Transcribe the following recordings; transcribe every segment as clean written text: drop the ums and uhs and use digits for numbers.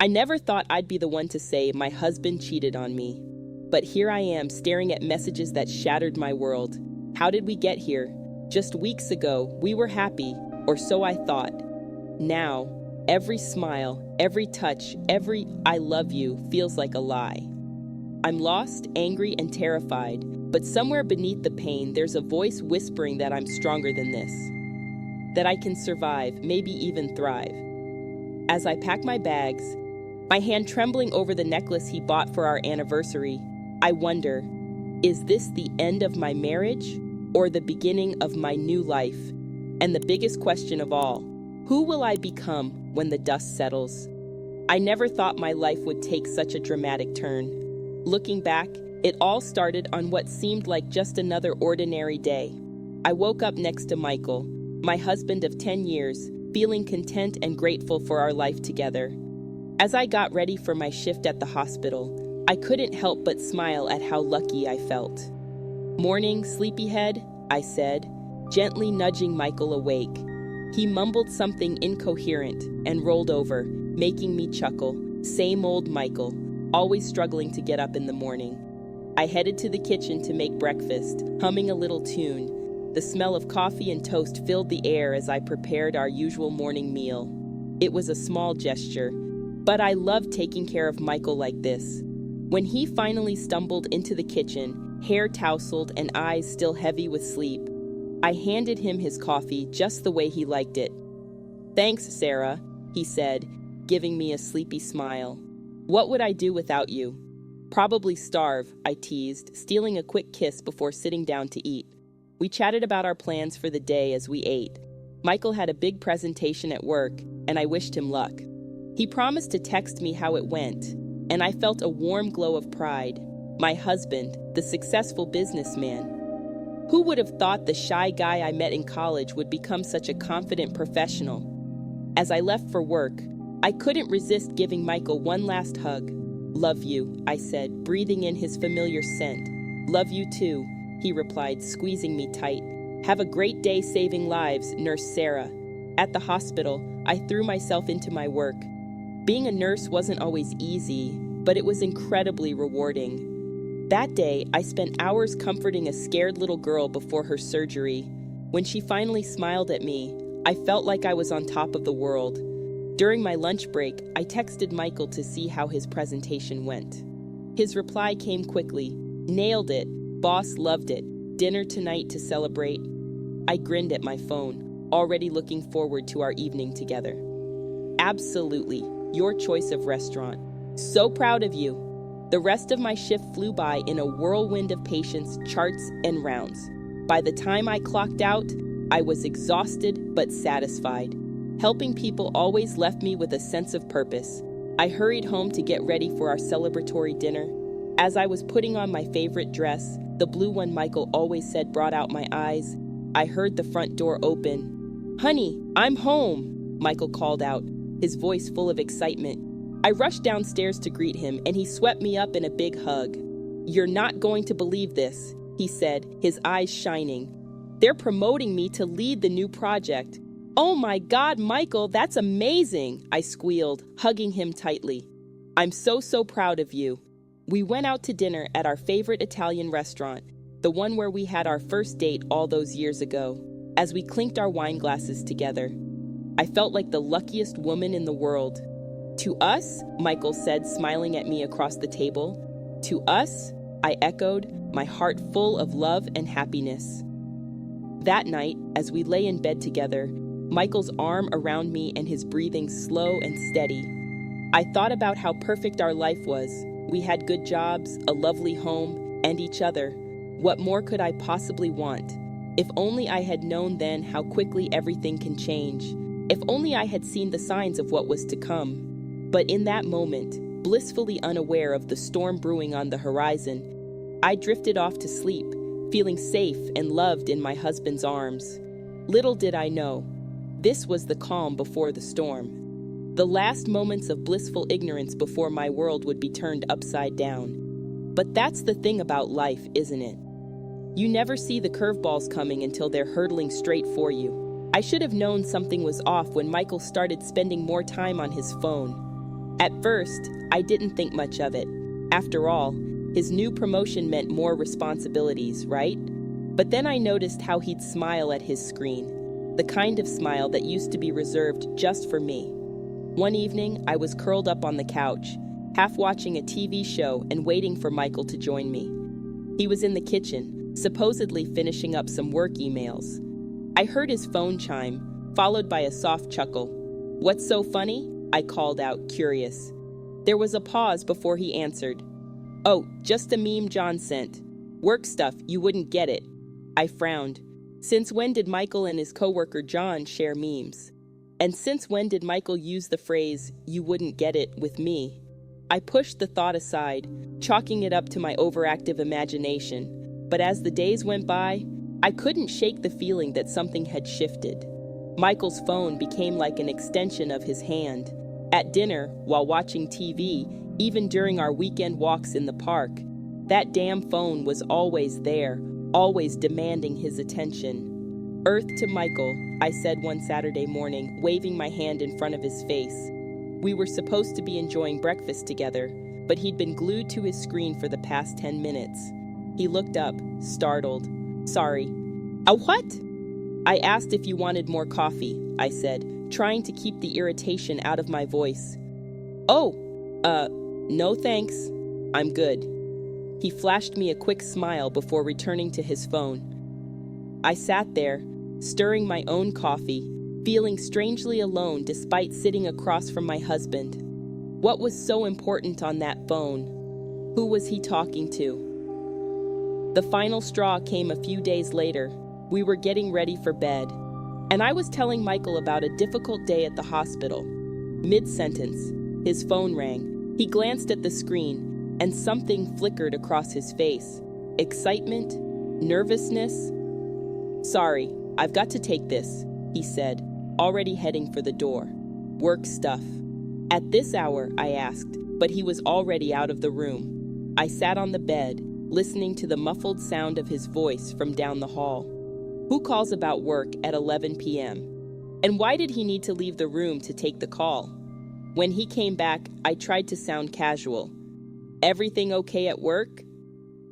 I never thought I'd be the one to say my husband cheated on me. But here I am staring at messages that shattered my world. How did we get here? Just weeks ago, we were happy, or so I thought. Now, every smile, every touch, every I love you feels like a lie. I'm lost, angry, and terrified, but somewhere beneath the pain, there's a voice whispering that I'm stronger than this. That I can survive, maybe even thrive. As I pack my bags, my hand trembling over the necklace he bought for our anniversary, I wonder, is this the end of my marriage or the beginning of my new life? And the biggest question of all, who will I become when the dust settles? I never thought my life would take such a dramatic turn. Looking back, it all started on what seemed like just another ordinary day. I woke up next to Michael, my husband of 10 years, feeling content and grateful for our life together. As I got ready for my shift at the hospital, I couldn't help but smile at how lucky I felt. "Morning, sleepyhead," I said, gently nudging Michael awake. He mumbled something incoherent and rolled over, making me chuckle. Same old Michael, always struggling to get up in the morning. I headed to the kitchen to make breakfast, humming a little tune. The smell of coffee and toast filled the air as I prepared our usual morning meal. It was a small gesture, but I loved taking care of Michael like this. When he finally stumbled into the kitchen, hair tousled and eyes still heavy with sleep, I handed him his coffee just the way he liked it. "Thanks, Sarah," he said, giving me a sleepy smile. "What would I do without you?" "Probably starve," I teased, stealing a quick kiss before sitting down to eat. We chatted about our plans for the day as we ate. Michael had a big presentation at work, and I wished him luck. He promised to text me how it went, and I felt a warm glow of pride. My husband, the successful businessman. Who would have thought the shy guy I met in college would become such a confident professional? As I left for work, I couldn't resist giving Michael one last hug. "Love you," I said, breathing in his familiar scent. "Love you too," he replied, squeezing me tight. "Have a great day saving lives, Nurse Sarah." At the hospital, I threw myself into my work. Being a nurse wasn't always easy, but it was incredibly rewarding. That day, I spent hours comforting a scared little girl before her surgery. When she finally smiled at me, I felt like I was on top of the world. During my lunch break, I texted Michael to see how his presentation went. His reply came quickly. "Nailed it. Boss loved it. Dinner tonight to celebrate." I grinned at my phone, already looking forward to our evening together. "Absolutely. Your choice of restaurant. So proud of you." The rest of my shift flew by in a whirlwind of patients, charts, and rounds. By the time I clocked out, I was exhausted but satisfied. Helping people always left me with a sense of purpose. I hurried home to get ready for our celebratory dinner. As I was putting on my favorite dress, the blue one Michael always said brought out my eyes, I heard the front door open. "Honey, I'm home," Michael called out, his voice full of excitement. I rushed downstairs to greet him, and he swept me up in a big hug. "You're not going to believe this," he said, his eyes shining. "They're promoting me to lead the new project." "Oh my God, Michael, that's amazing," I squealed, hugging him tightly. "I'm so proud of you." We went out to dinner at our favorite Italian restaurant, the one where we had our first date all those years ago. As we clinked our wine glasses together, I felt like the luckiest woman in the world. "To us," Michael said, smiling at me across the table. "To us," I echoed, my heart full of love and happiness. That night, as we lay in bed together, Michael's arm around me and his breathing slow and steady, I thought about how perfect our life was. We had good jobs, a lovely home, and each other. What more could I possibly want? If only I had known then how quickly everything can change. If only I had seen the signs of what was to come. But in that moment, blissfully unaware of the storm brewing on the horizon, I drifted off to sleep, feeling safe and loved in my husband's arms. Little did I know, this was the calm before the storm. The last moments of blissful ignorance before my world would be turned upside down. But that's the thing about life, isn't it? You never see the curveballs coming until they're hurtling straight for you. I should have known something was off when Michael started spending more time on his phone. At first, I didn't think much of it. After all, his new promotion meant more responsibilities, right? But then I noticed how he'd smile at his screen, the kind of smile that used to be reserved just for me. One evening, I was curled up on the couch, half watching a TV show and waiting for Michael to join me. He was in the kitchen, supposedly finishing up some work emails. I heard his phone chime, followed by a soft chuckle. "What's so funny?" I called out, curious. There was a pause before he answered. "Oh, just a meme John sent. Work stuff, you wouldn't get it." I frowned. Since when did Michael and his coworker John share memes? And since when did Michael use the phrase, "you wouldn't get it," with me? I pushed the thought aside, chalking it up to my overactive imagination. But as the days went by, I couldn't shake the feeling that something had shifted. Michael's phone became like an extension of his hand. At dinner, while watching TV, even during our weekend walks in the park, that damn phone was always there, always demanding his attention. "Earth to Michael," I said one Saturday morning, waving my hand in front of his face. We were supposed to be enjoying breakfast together, but he'd been glued to his screen for the past 10 minutes. He looked up, startled. "Sorry." "A what?" "I asked if you wanted more coffee," I said, trying to keep the irritation out of my voice. "Oh, no thanks. I'm good." He flashed me a quick smile before returning to his phone. I sat there, stirring my own coffee, feeling strangely alone despite sitting across from my husband. What was so important on that phone? Who was he talking to? The final straw came a few days later. We were getting ready for bed, and I was telling Michael about a difficult day at the hospital. Mid-sentence, his phone rang. He glanced at the screen, and something flickered across his face. Excitement? Nervousness? "Sorry, I've got to take this," he said, already heading for the door. "Work stuff." "At this hour?" I asked, but he was already out of the room. I sat on the bed, listening to the muffled sound of his voice from down the hall. Who calls about work at 11 p.m.? And why did he need to leave the room to take the call? When he came back, I tried to sound casual. "Everything okay at work?"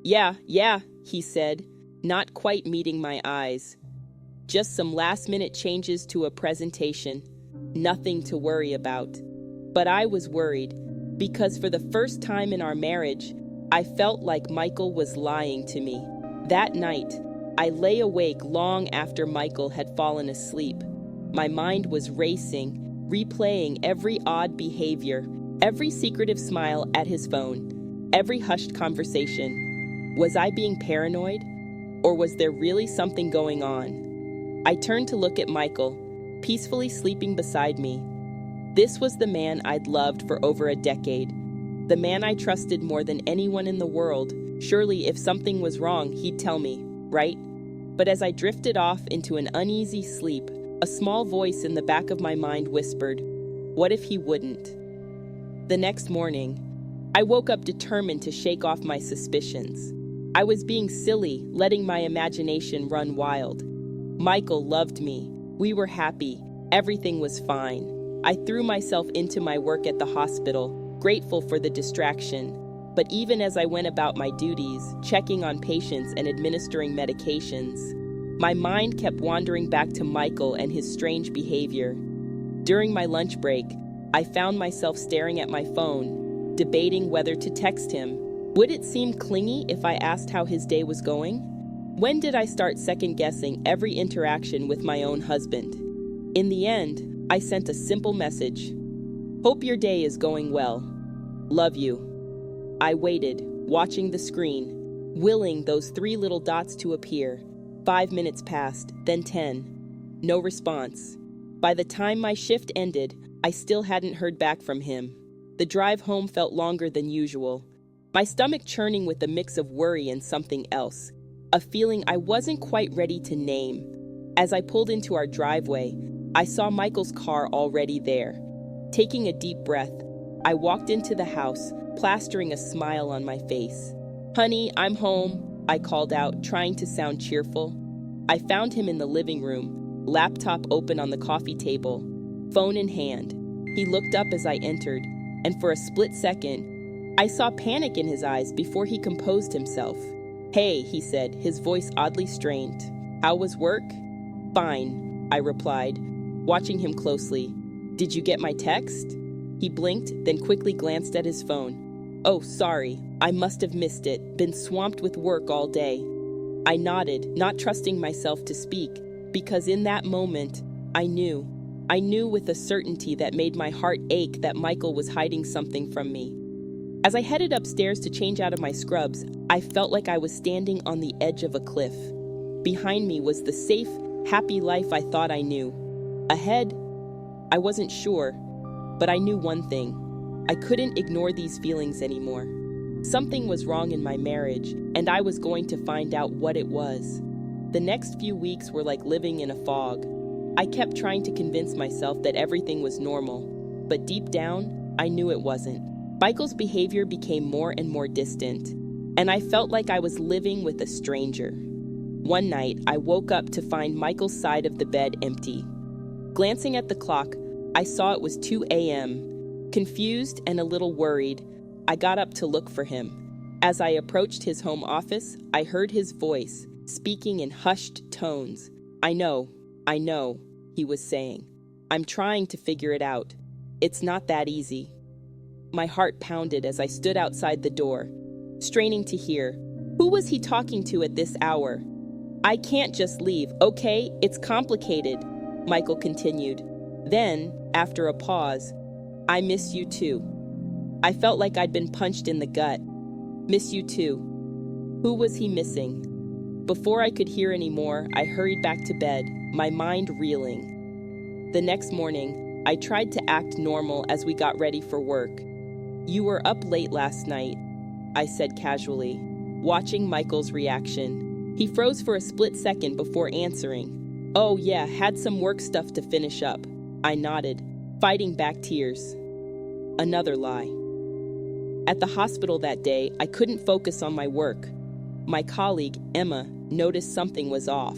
Yeah, he said, not quite meeting my eyes. "Just some last-minute changes to a presentation. Nothing to worry about." But I was worried, because for the first time in our marriage, I felt like Michael was lying to me. That night, I lay awake long after Michael had fallen asleep. My mind was racing, replaying every odd behavior, every secretive smile at his phone, every hushed conversation. Was I being paranoid? Or was there really something going on? I turned to look at Michael, peacefully sleeping beside me. This was the man I'd loved for over a decade, the man I trusted more than anyone in the world. Surely if something was wrong, he'd tell me, right? But as I drifted off into an uneasy sleep, a small voice in the back of my mind whispered, "What if he wouldn't?" The next morning, I woke up determined to shake off my suspicions. I was being silly, letting my imagination run wild. Michael loved me. We were happy. Everything was fine. I threw myself into my work at the hospital, grateful for the distraction. But even as I went about my duties, checking on patients and administering medications, my mind kept wandering back to Michael and his strange behavior. During my lunch break, I found myself staring at my phone, debating whether to text him. Would it seem clingy if I asked how his day was going? When did I start second-guessing every interaction with my own husband? In the end, I sent a simple message. "Hope your day is going well. Love you." I waited, watching the screen, willing those 3 little dots to appear. 5 minutes passed, then 10. No response. By the time my shift ended, I still hadn't heard back from him. The drive home felt longer than usual, my stomach churning with a mix of worry and something else, a feeling I wasn't quite ready to name. As I pulled into our driveway, I saw Michael's car already there. Taking a deep breath, I walked into the house, plastering a smile on my face. "Honey, I'm home," I called out, trying to sound cheerful. I found him in the living room, laptop open on the coffee table, phone in hand. He looked up as I entered, and for a split second, I saw panic in his eyes before he composed himself. "Hey," he said, his voice oddly strained. "How was work?" "Fine," I replied, watching him closely. "Did you get my text?" He blinked, then quickly glanced at his phone. "Oh, sorry. I must have missed it. Been swamped with work all day." I nodded, not trusting myself to speak, because in that moment, I knew with a certainty that made my heart ache that Michael was hiding something from me. As I headed upstairs to change out of my scrubs, I felt like I was standing on the edge of a cliff. Behind me was the safe, happy life I thought I knew. Ahead, I wasn't sure, but I knew one thing. I couldn't ignore these feelings anymore. Something was wrong in my marriage, and I was going to find out what it was. The next few weeks were like living in a fog. I kept trying to convince myself that everything was normal, but deep down, I knew it wasn't. Michael's behavior became more and more distant, and I felt like I was living with a stranger. One night, I woke up to find Michael's side of the bed empty. Glancing at the clock, I saw it was 2 a.m. Confused and a little worried, I got up to look for him. As I approached his home office, I heard his voice, speaking in hushed tones. I know, he was saying. "I'm trying to figure it out. It's not that easy." My heart pounded as I stood outside the door, straining to hear. Who was he talking to at this hour? "I can't just leave, okay? It's complicated," Michael continued. Then, after a pause, "I miss you too." I felt like I'd been punched in the gut. "Miss you too." Who was he missing? Before I could hear any more, I hurried back to bed, my mind reeling. The next morning, I tried to act normal as we got ready for work. "You were up late last night," I said casually, watching Michael's reaction. He froze for a split second before answering. "Oh yeah, had some work stuff to finish up." I nodded, fighting back tears. Another lie. At the hospital that day, I couldn't focus on my work. My colleague, Emma, noticed something was off.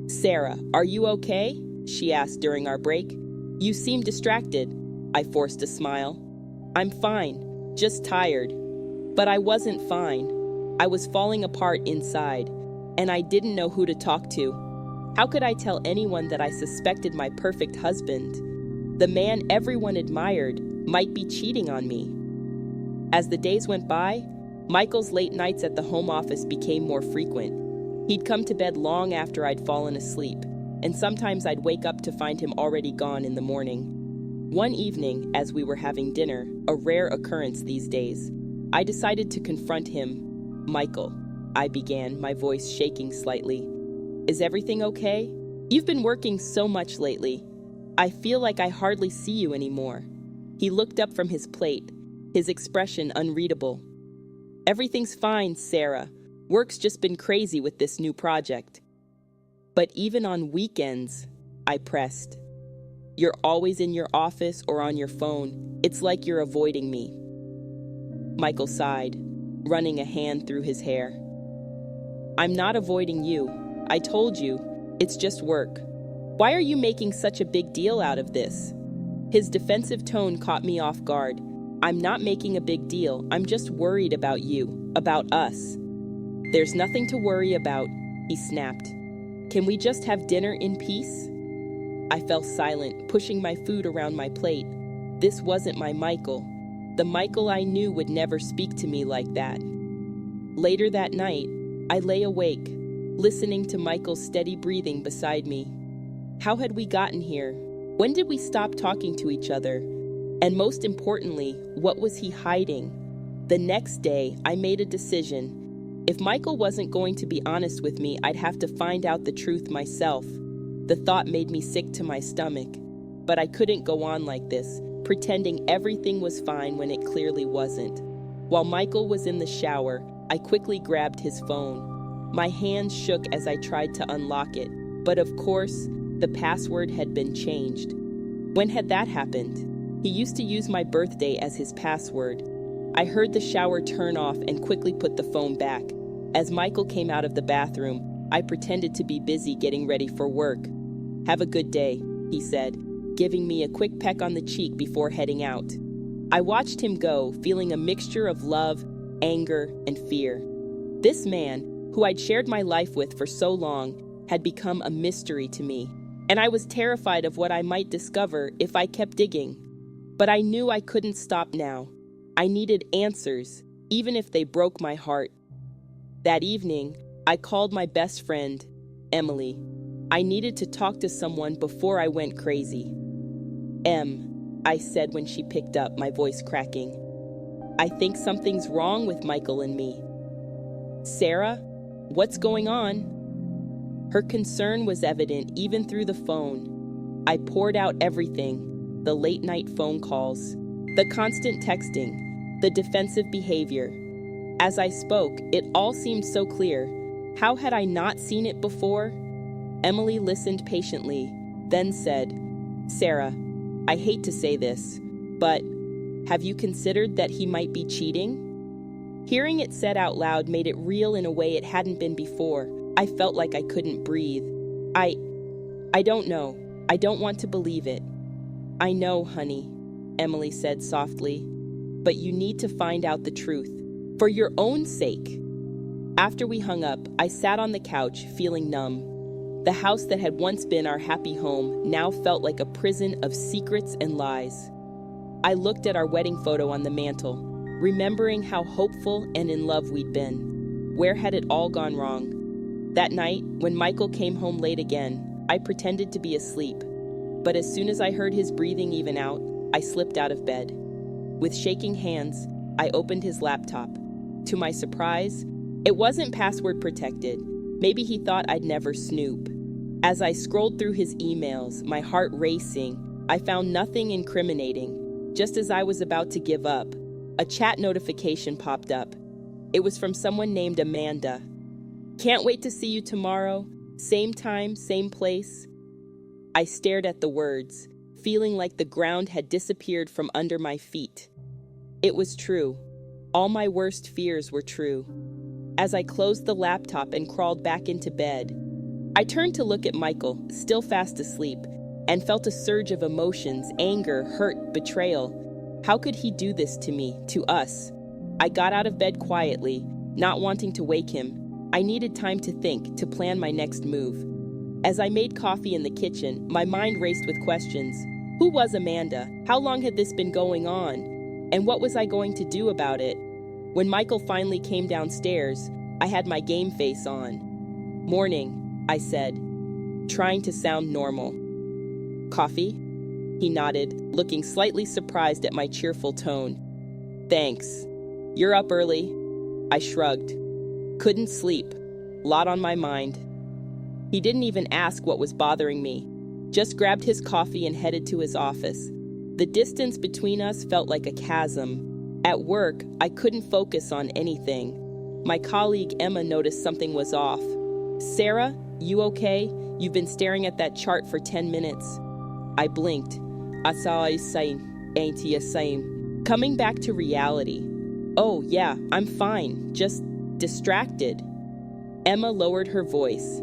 "Sarah, are you okay?" she asked during our break. "You seem distracted." I forced a smile. "I'm fine, just tired." But I wasn't fine. I was falling apart inside, and I didn't know who to talk to. How could I tell anyone that I suspected my perfect husband, the man everyone admired, might be cheating on me? As the days went by, Michael's late nights at the home office became more frequent. He'd come to bed long after I'd fallen asleep, and sometimes I'd wake up to find him already gone in the morning. One evening, as we were having dinner, a rare occurrence these days, I decided to confront him. "Michael," I began, my voice shaking slightly. "Is everything okay? You've been working so much lately. I feel like I hardly see you anymore." He looked up from his plate, his expression unreadable. "Everything's fine, Sarah. Work's just been crazy with this new project." "But even on weekends," I pressed. "You're always in your office or on your phone. It's like you're avoiding me." Michael sighed, running a hand through his hair. "I'm not avoiding you. I told you, it's just work. Why are you making such a big deal out of this?" His defensive tone caught me off guard. "I'm not making a big deal. I'm just worried about you, about us." "There's nothing to worry about," he snapped. "Can we just have dinner in peace?" I fell silent, pushing my food around my plate. This wasn't my Michael. The Michael I knew would never speak to me like that. Later that night, I lay awake, listening to Michael's steady breathing beside me. How had we gotten here? When did we stop talking to each other? And most importantly, what was he hiding? The next day, I made a decision. If Michael wasn't going to be honest with me, I'd have to find out the truth myself. The thought made me sick to my stomach. But I couldn't go on like this, pretending everything was fine when it clearly wasn't. While Michael was in the shower, I quickly grabbed his phone. My hands shook as I tried to unlock it, but of course, the password had been changed. When had that happened? He used to use my birthday as his password. I heard the shower turn off and quickly put the phone back. As Michael came out of the bathroom, I pretended to be busy getting ready for work. "Have a good day," he said, giving me a quick peck on the cheek before heading out. I watched him go, feeling a mixture of love, anger, and fear. This man, who I'd shared my life with for so long, had become a mystery to me, and I was terrified of what I might discover if I kept digging. But I knew I couldn't stop now. I needed answers, even if they broke my heart. That evening, I called my best friend, Emily. I needed to talk to someone before I went crazy. I said when she picked up, my voice cracking. I think something's wrong with Michael and me. Sarah, what's going on? Her concern was evident even through the phone. I poured out everything, the late-night phone calls, the constant texting, the defensive behavior. As I spoke, it all seemed so clear. How had I not seen it before? Emily listened patiently, then said, Sarah, I hate to say this, but have you considered that he might be cheating? Hearing it said out loud made it real in a way it hadn't been before. I felt like I couldn't breathe. I don't know. I don't want to believe it. I know, honey, Emily said softly, but you need to find out the truth, for your own sake. After we hung up, I sat on the couch, feeling numb. The house that had once been our happy home now felt like a prison of secrets and lies. I looked at our wedding photo on the mantle, remembering how hopeful and in love we'd been. Where had it all gone wrong? That night, when Michael came home late again, I pretended to be asleep. But as soon as I heard his breathing even out, I slipped out of bed. With shaking hands, I opened his laptop. To my surprise, it wasn't password protected. Maybe he thought I'd never snoop. As I scrolled through his emails, my heart racing, I found nothing incriminating. Just as I was about to give up, a chat notification popped up. It was from someone named Amanda. Can't wait to see you tomorrow. Same time, same place. I stared at the words, feeling like the ground had disappeared from under my feet. It was true. All my worst fears were true. As I closed the laptop and crawled back into bed, I turned to look at Michael, still fast asleep, and felt a surge of emotions, anger, hurt, betrayal. How could he do this to me, to us? I got out of bed quietly, not wanting to wake him. I needed time to think, to plan my next move. As I made coffee in the kitchen, my mind raced with questions. Who was Amanda? How long had this been going on? And what was I going to do about it? When Michael finally came downstairs, I had my game face on. Morning, I said, trying to sound normal. Coffee? He nodded, looking slightly surprised at my cheerful tone. Thanks. You're up early? I shrugged. Couldn't sleep. Lot on my mind. He didn't even ask what was bothering me. Just grabbed his coffee and headed to his office. The distance between us felt like a chasm. At work, I couldn't focus on anything. My colleague Emma noticed something was off. Sarah, you okay? You've been staring at that chart for 10 minutes. I blinked. Ain't you same? Coming back to reality. Oh, yeah, I'm fine. Just distracted. Emma lowered her voice.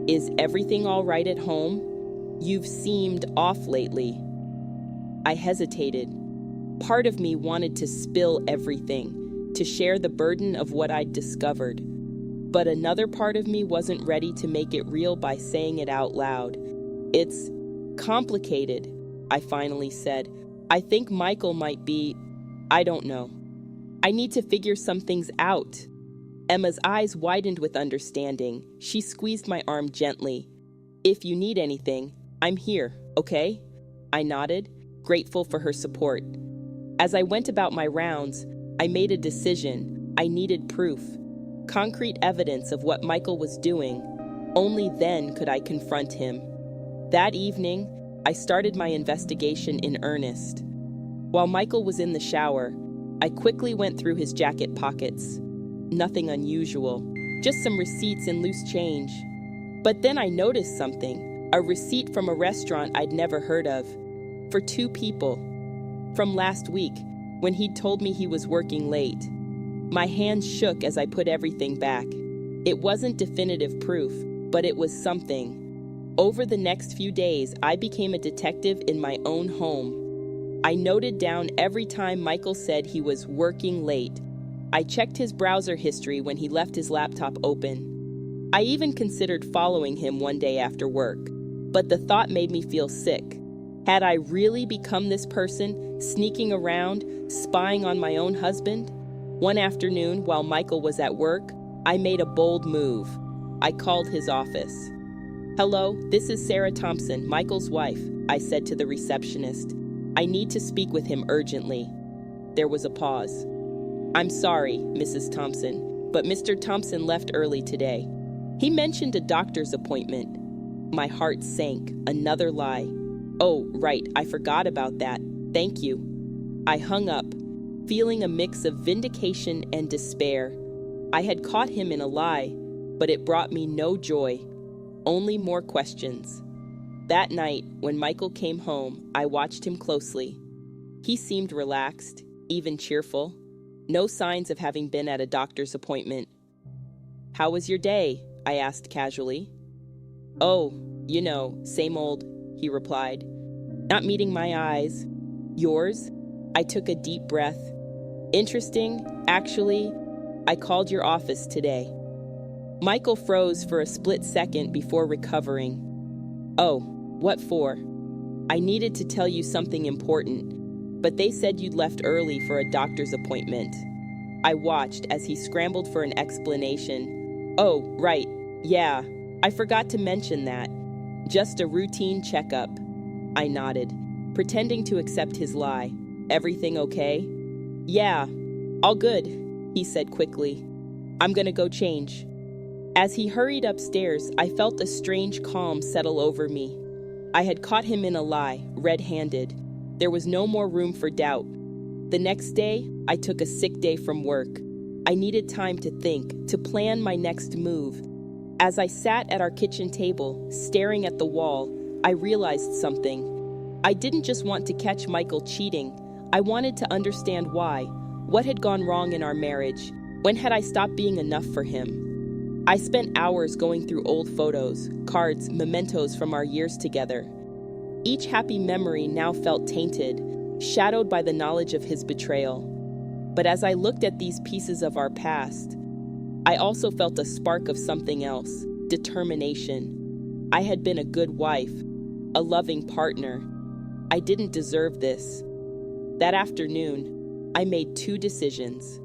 Is everything all right at home? You've seemed off lately. I hesitated. Part of me wanted to spill everything, to share the burden of what I'd discovered. But another part of me wasn't ready to make it real by saying it out loud. It's complicated, I finally said. I think Michael might be... I don't know. I need to figure some things out. Emma's eyes widened with understanding. She squeezed my arm gently. If you need anything, I'm here, okay? I nodded, grateful for her support. As I went about my rounds, I made a decision. I needed proof. Concrete evidence of what Michael was doing. Only then could I confront him. That evening, I started my investigation in earnest. While Michael was in the shower, I quickly went through his jacket pockets. Nothing unusual, just some receipts and loose change. But then I noticed something, a receipt from a restaurant I'd never heard of, for 2 people, from last week, when he'd told me he was working late. My hands shook as I put everything back. It wasn't definitive proof, but it was something. Over the next few days, I became a detective in my own home. I noted down every time Michael said he was working late. I checked his browser history when he left his laptop open. I even considered following him one day after work, but the thought made me feel sick. Had I really become this person, sneaking around, spying on my own husband? One afternoon, while Michael was at work, I made a bold move. I called his office. "Hello, this is Sarah Thompson, Michael's wife," I said to the receptionist. "I need to speak with him urgently." There was a pause. "I'm sorry, Mrs. Thompson, but Mr. Thompson left early today. He mentioned a doctor's appointment." My heart sank. Another lie. "Oh, right, I forgot about that. Thank you." I hung up, feeling a mix of vindication and despair. I had caught him in a lie, but it brought me no joy, only more questions. That night, when Michael came home, I watched him closely. He seemed relaxed, even cheerful. No signs of having been at a doctor's appointment. "How was your day?" I asked casually. "Oh, same old," he replied, not meeting my eyes. "Yours?" I took a deep breath. "Interesting. Actually, I called your office today." Michael froze for a split second before recovering. "Oh, what for?" "I needed to tell you something important, but they said you'd left early for a doctor's appointment." I watched as he scrambled for an explanation. "Oh, right. Yeah, I forgot to mention that. Just a routine checkup." I nodded, pretending to accept his lie. "Everything okay?" "Yeah, all good," he said quickly. "I'm gonna go change." As he hurried upstairs, I felt a strange calm settle over me. I had caught him in a lie, red-handed. There was no more room for doubt. The next day, I took a sick day from work. I needed time to think, to plan my next move. As I sat at our kitchen table, staring at the wall, I realized something. I didn't just want to catch Michael cheating. I wanted to understand why. What had gone wrong in our marriage? When had I stopped being enough for him? I spent hours going through old photos, cards, mementos from our years together. Each happy memory now felt tainted, shadowed by the knowledge of his betrayal. But as I looked at these pieces of our past, I also felt a spark of something else, determination. I had been a good wife, a loving partner. I didn't deserve this. That afternoon, I made two decisions.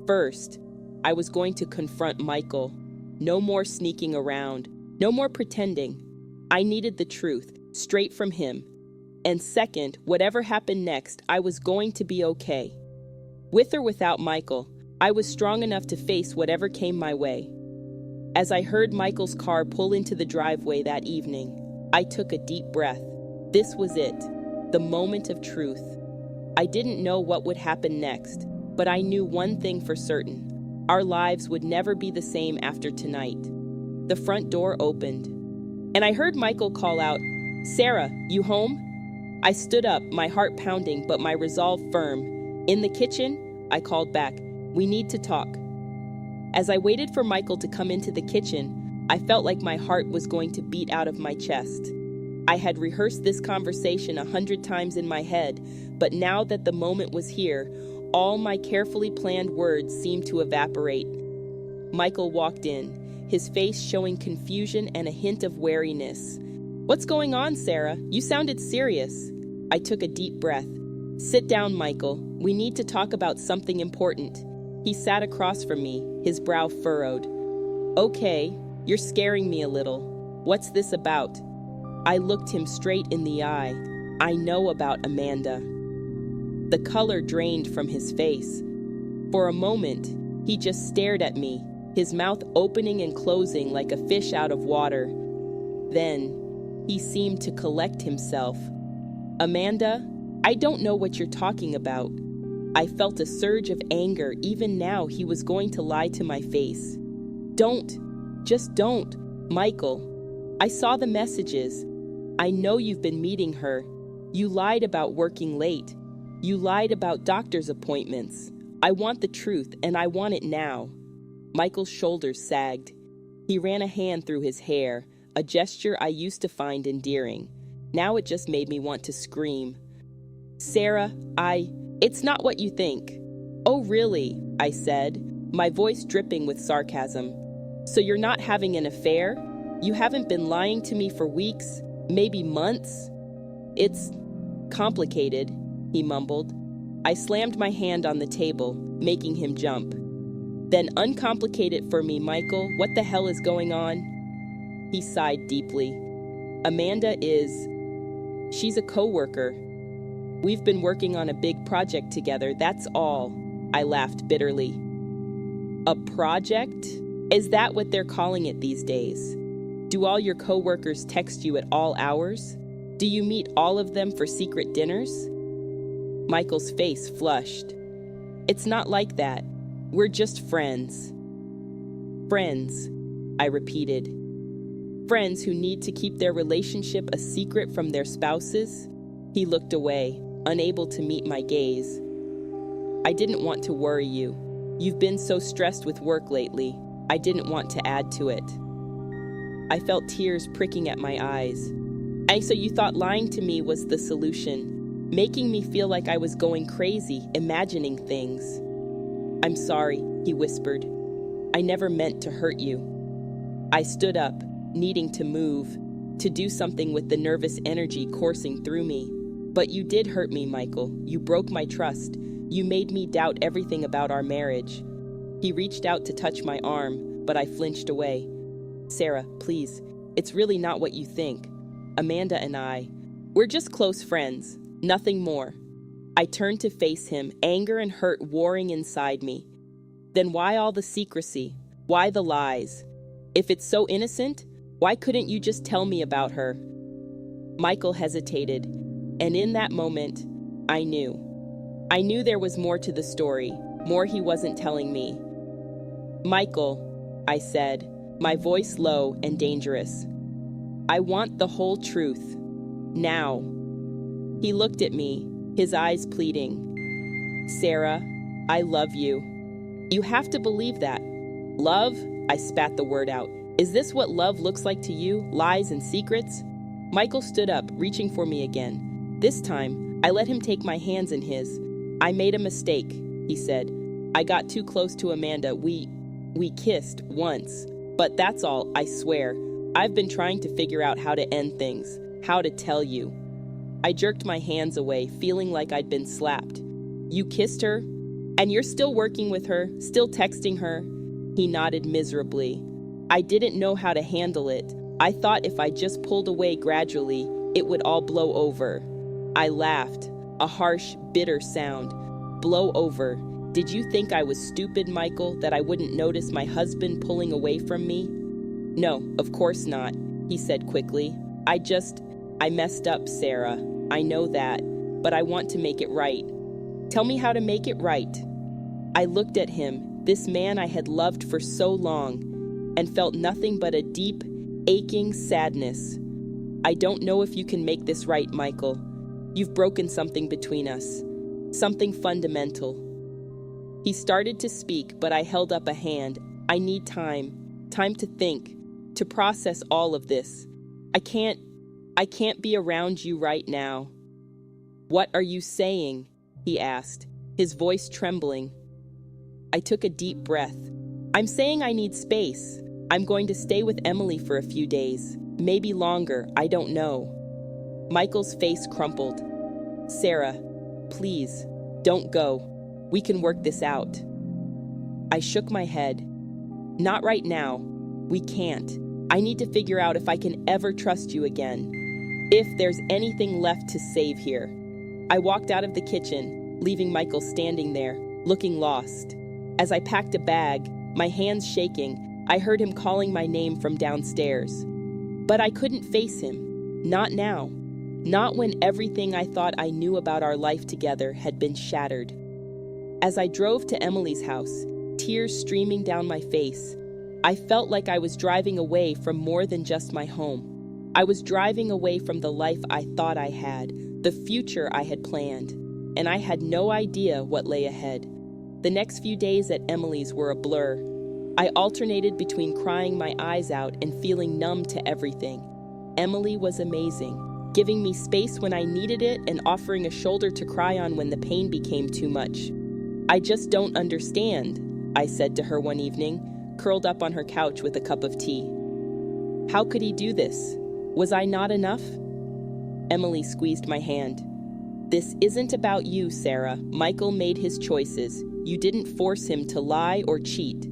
First, I was going to confront Michael. No more sneaking around, no more pretending. I needed the truth, straight from him. And second, whatever happened next, I was going to be okay. With or without Michael, I was strong enough to face whatever came my way. As I heard Michael's car pull into the driveway that evening, I took a deep breath. This was it, the moment of truth. I didn't know what would happen next, but I knew one thing for certain. Our lives would never be the same after tonight. The front door opened, and I heard Michael call out, "Sarah, you home?" I stood up, my heart pounding, but my resolve firm. In the kitchen, I called back, "We need to talk." As I waited for Michael to come into the kitchen, I felt like my heart was going to beat out of my chest. I had rehearsed this conversation 100 times in my head, but now that the moment was here, all my carefully planned words seemed to evaporate. Michael walked in, his face showing confusion and a hint of wariness. "What's going on, Sarah? You sounded serious." I took a deep breath. "Sit down, Michael. We need to talk about something important." He sat across from me, his brow furrowed. "Okay, you're scaring me a little. What's this about?" I looked him straight in the eye. "I know about Amanda." The color drained from his face. For a moment, he just stared at me, his mouth opening and closing like a fish out of water. Then, he seemed to collect himself. "Amanda, I don't know what you're talking about." I felt a surge of anger. Even now, he was going to lie to my face. "Don't. Just don't. Michael, I saw the messages. I know you've been meeting her. You lied about working late. You lied about doctor's appointments. I want the truth, and I want it now." Michael's shoulders sagged. He ran a hand through his hair, a gesture I used to find endearing. Now it just made me want to scream. Sarah, it's not what you think. Oh, really? I said, my voice dripping with sarcasm. So you're not having an affair? You haven't been lying to me for weeks, maybe months? It's complicated, he mumbled. I slammed my hand on the table, making him jump. Then uncomplicate it for me, Michael. What the hell is going on? He sighed deeply. Amanda she's a coworker. We've been working on a big project together, that's all. I laughed bitterly. A project? Is that what they're calling it these days? Do all your coworkers text you at all hours? Do you meet all of them for secret dinners? Michael's face flushed. It's not like that. We're just friends. Friends, I repeated. Friends who need to keep their relationship a secret from their spouses? He looked away, unable to meet my gaze. I didn't want to worry you. You've been so stressed with work lately. I didn't want to add to it. I felt tears pricking at my eyes. And so you thought lying to me was the solution, making me feel like I was going crazy, imagining things. I'm sorry, he whispered. I never meant to hurt you. I stood up, needing to move, to do something with the nervous energy coursing through me. But you did hurt me, Michael. You broke my trust. You made me doubt everything about our marriage. He reached out to touch my arm, but I flinched away. Sarah, please, it's really not what you think. Amanda and we're just close friends, nothing more. I turned to face him, anger and hurt warring inside me. Then why all the secrecy? Why the lies? If it's so innocent, why couldn't you just tell me about her? Michael hesitated, and in that moment, I knew. I knew there was more to the story, more he wasn't telling me. Michael, I said, my voice low and dangerous. I want the whole truth. Now. He looked at me, his eyes pleading. Sarah, I love you. You have to believe that. Love? I spat the word out. Is this what love looks like to you? Lies and secrets? Michael stood up, reaching for me again. This time, I let him take my hands in his. I made a mistake, he said. I got too close to Amanda. We kissed once. But that's all, I swear. I've been trying to figure out how to end things, how to tell you. I jerked my hands away, feeling like I'd been slapped. You kissed her? And you're still working with her, still texting her? He nodded miserably. I didn't know how to handle it. I thought if I just pulled away gradually, it would all blow over. I laughed, a harsh, bitter sound. Blow over. Did you think I was stupid, Michael, that I wouldn't notice my husband pulling away from me? No, of course not, he said quickly. I messed up, Sarah. I know that, but I want to make it right. Tell me how to make it right. I looked at him, this man I had loved for so long, and felt nothing but a deep, aching sadness. I don't know if you can make this right, Michael. You've broken something between us, something fundamental. He started to speak, but I held up a hand. I need time to think, to process all of this. I can't be around you right now. What are you saying? He asked, his voice trembling. I took a deep breath. I'm saying I need space. I'm going to stay with Emily for a few days, maybe longer, I don't know. Michael's face crumpled. Sarah, please, don't go. We can work this out. I shook my head. Not right now. We can't. I need to figure out if I can ever trust you again. If there's anything left to save here. I walked out of the kitchen, leaving Michael standing there, looking lost. As I packed a bag, my hands shaking, I heard him calling my name from downstairs. But I couldn't face him. Not now. Not when everything I thought I knew about our life together had been shattered. As I drove to Emily's house, tears streaming down my face, I felt like I was driving away from more than just my home. I was driving away from the life I thought I had, the future I had planned, and I had no idea what lay ahead. The next few days at Emily's were a blur. I alternated between crying my eyes out and feeling numb to everything. Emily was amazing, giving me space when I needed it and offering a shoulder to cry on when the pain became too much. "I just don't understand," I said to her one evening, curled up on her couch with a cup of tea. "How could he do this? Was I not enough?" Emily squeezed my hand. "This isn't about you, Sarah. Michael made his choices. You didn't force him to lie or cheat."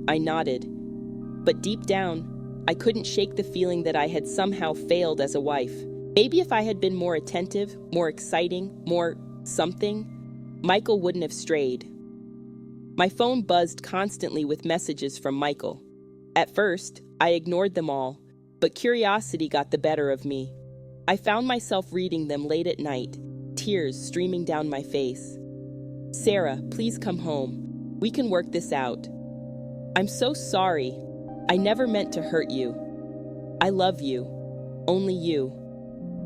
I nodded. But deep down, I couldn't shake the feeling that I had somehow failed as a wife. Maybe if I had been more attentive, more exciting, more something, Michael wouldn't have strayed. My phone buzzed constantly with messages from Michael. At first, I ignored them all, but curiosity got the better of me. I found myself reading them late at night, tears streaming down my face. "Sarah, please come home. We can work this out. I'm so sorry. I never meant to hurt you. I love you. Only you.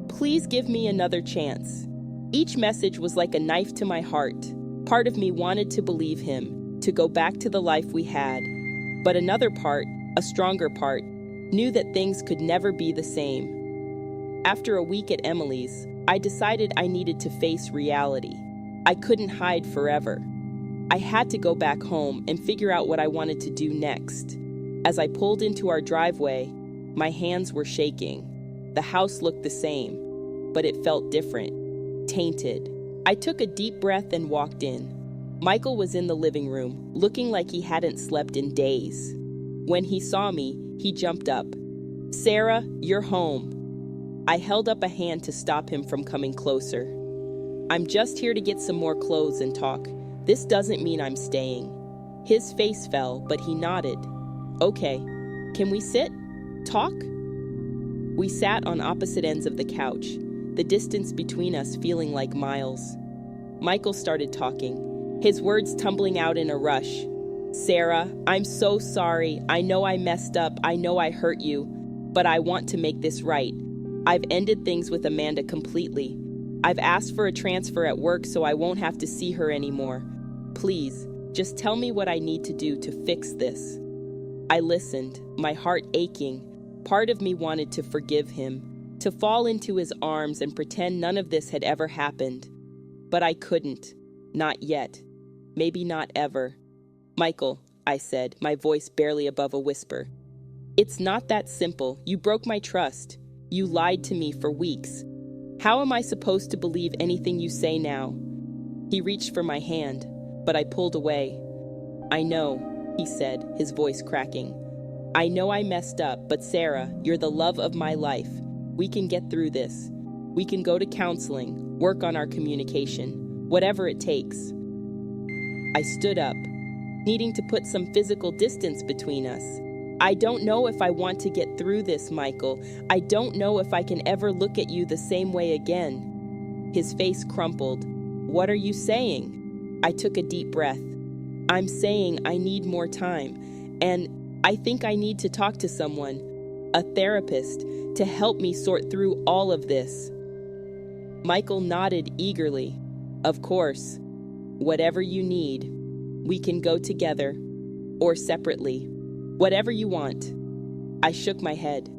Please give me another chance." Each message was like a knife to my heart. Part of me wanted to believe him, to go back to the life we had. But another part, a stronger part, knew that things could never be the same. After a week at Emily's, I decided I needed to face reality. I couldn't hide forever. I had to go back home and figure out what I wanted to do next. As I pulled into our driveway, my hands were shaking. The house looked the same, but it felt different, tainted. I took a deep breath and walked in. Michael was in the living room, looking like he hadn't slept in days. When he saw me, he jumped up. "Sarah, you're home." I held up a hand to stop him from coming closer. "I'm just here to get some more clothes and talk. This doesn't mean I'm staying." His face fell, but he nodded. "Okay, can we sit? Talk?" We sat on opposite ends of the couch, the distance between us feeling like miles. Michael started talking, his words tumbling out in a rush. "Sarah, I'm so sorry. I know I messed up. I know I hurt you. But I want to make this right. I've ended things with Amanda completely. I've asked for a transfer at work so I won't have to see her anymore. Please, just tell me what I need to do to fix this." I listened, my heart aching. Part of me wanted to forgive him, to fall into his arms and pretend none of this had ever happened. But I couldn't. Not yet. Maybe not ever. "Michael," I said, my voice barely above a whisper. "It's not that simple. You broke my trust. You lied to me for weeks. How am I supposed to believe anything you say now?" He reached for my hand, but I pulled away. "I know," he said, his voice cracking. "I know I messed up, but Sarah, you're the love of my life. We can get through this. We can go to counseling, work on our communication, whatever it takes." I stood up, needing to put some physical distance between us. "I don't know if I want to get through this, Michael. I don't know if I can ever look at you the same way again." His face crumpled. "What are you saying?" I took a deep breath. "I'm saying I need more time, and I think I need to talk to someone, a therapist, to help me sort through all of this." Michael nodded eagerly. "Of course. Whatever you need. We can go together, or separately. Whatever you want." I shook my head.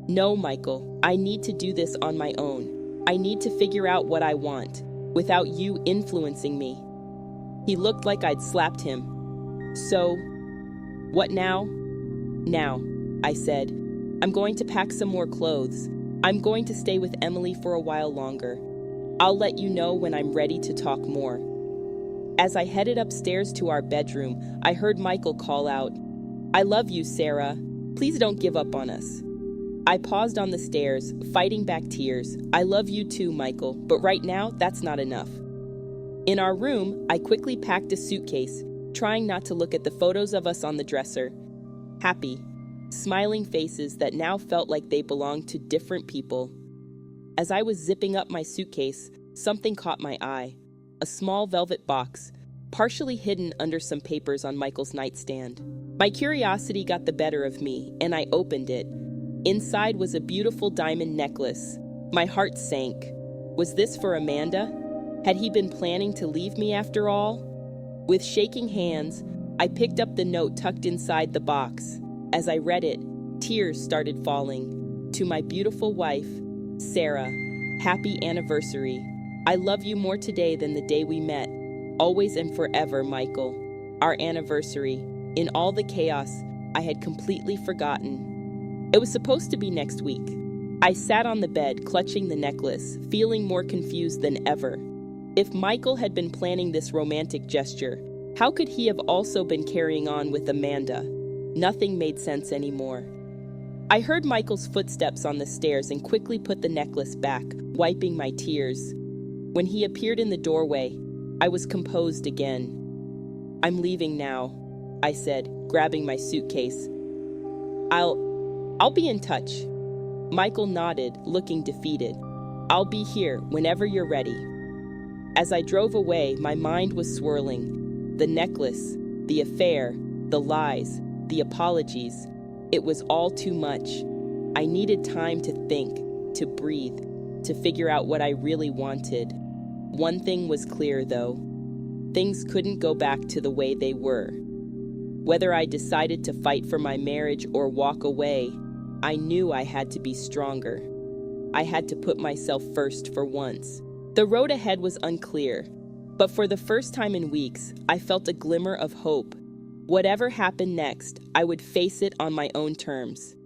"No, Michael, I need to do this on my own. I need to figure out what I want, without you influencing me." He looked like I'd slapped him. "So, what now?" "Now," I said, "I'm going to pack some more clothes. I'm going to stay with Emily for a while longer. I'll let you know when I'm ready to talk more." As I headed upstairs to our bedroom, I heard Michael call out, "I love you, Sarah. Please don't give up on us." I paused on the stairs, fighting back tears. "I love you too, Michael, but right now, that's not enough." In our room, I quickly packed a suitcase, trying not to look at the photos of us on the dresser. Happy, smiling faces that now felt like they belonged to different people. As I was zipping up my suitcase, something caught my eye. A small velvet box, partially hidden under some papers on Michael's nightstand. My curiosity got the better of me, and I opened it. Inside was a beautiful diamond necklace. My heart sank. Was this for Amanda? Had he been planning to leave me after all? With shaking hands, I picked up the note tucked inside the box. As I read it, tears started falling. "To my beautiful wife, Sarah, happy anniversary. I love you more today than the day we met. Always and forever, Michael. Our anniversary. In all the chaos, I had completely forgotten. It was supposed to be next week. I sat on the bed, clutching the necklace, feeling more confused than ever. If Michael had been planning this romantic gesture, how could he have also been carrying on with Amanda? Nothing made sense anymore. I heard Michael's footsteps on the stairs and quickly put the necklace back, wiping my tears. When he appeared in the doorway, I was composed again. "I'm leaving now," I said, grabbing my suitcase. I'll be in touch." Michael nodded, looking defeated. "I'll be here whenever you're ready." As I drove away, my mind was swirling. The necklace, the affair, the lies, the apologies. It was all too much. I needed time to think, to breathe, to figure out what I really wanted. One thing was clear, though. Things couldn't go back to the way they were. Whether I decided to fight for my marriage or walk away, I knew I had to be stronger. I had to put myself first for once. The road ahead was unclear, but for the first time in weeks, I felt a glimmer of hope. Whatever happened next, I would face it on my own terms.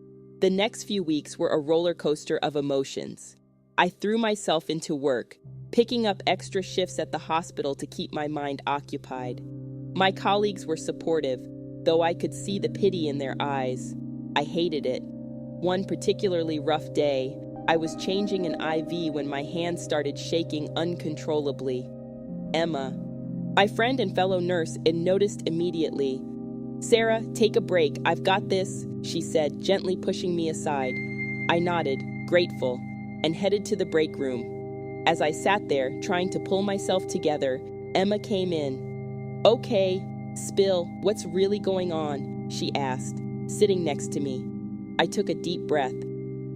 The next few weeks were a roller coaster of emotions. I threw myself into work, picking up extra shifts at the hospital to keep my mind occupied. My colleagues were supportive, though I could see the pity in their eyes. I hated it. One particularly rough day, I was changing an IV when my hand started shaking uncontrollably. Emma, my friend and fellow nurse, noticed immediately. "Sarah, take a break. I've got this," she said, gently pushing me aside. I nodded, grateful, and headed to the break room. As I sat there, trying to pull myself together, Emma came in. "Okay, spill, what's really going on?" she asked, sitting next to me. I took a deep breath.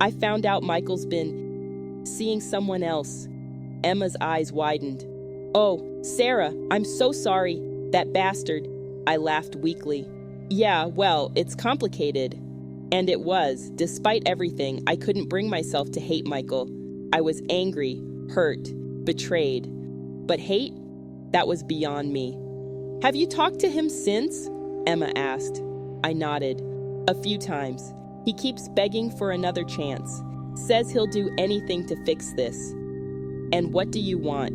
"I found out Michael's been seeing someone else." Emma's eyes widened. "Oh, Sarah, I'm so sorry. That bastard." I laughed weakly. "Yeah, well, it's complicated." And it was. Despite everything, I couldn't bring myself to hate Michael. I was angry, hurt, betrayed. But hate? That was beyond me. "Have you talked to him since?" Emma asked. I nodded. "A few times. He keeps begging for another chance. Says he'll do anything to fix this." "And what do you want?"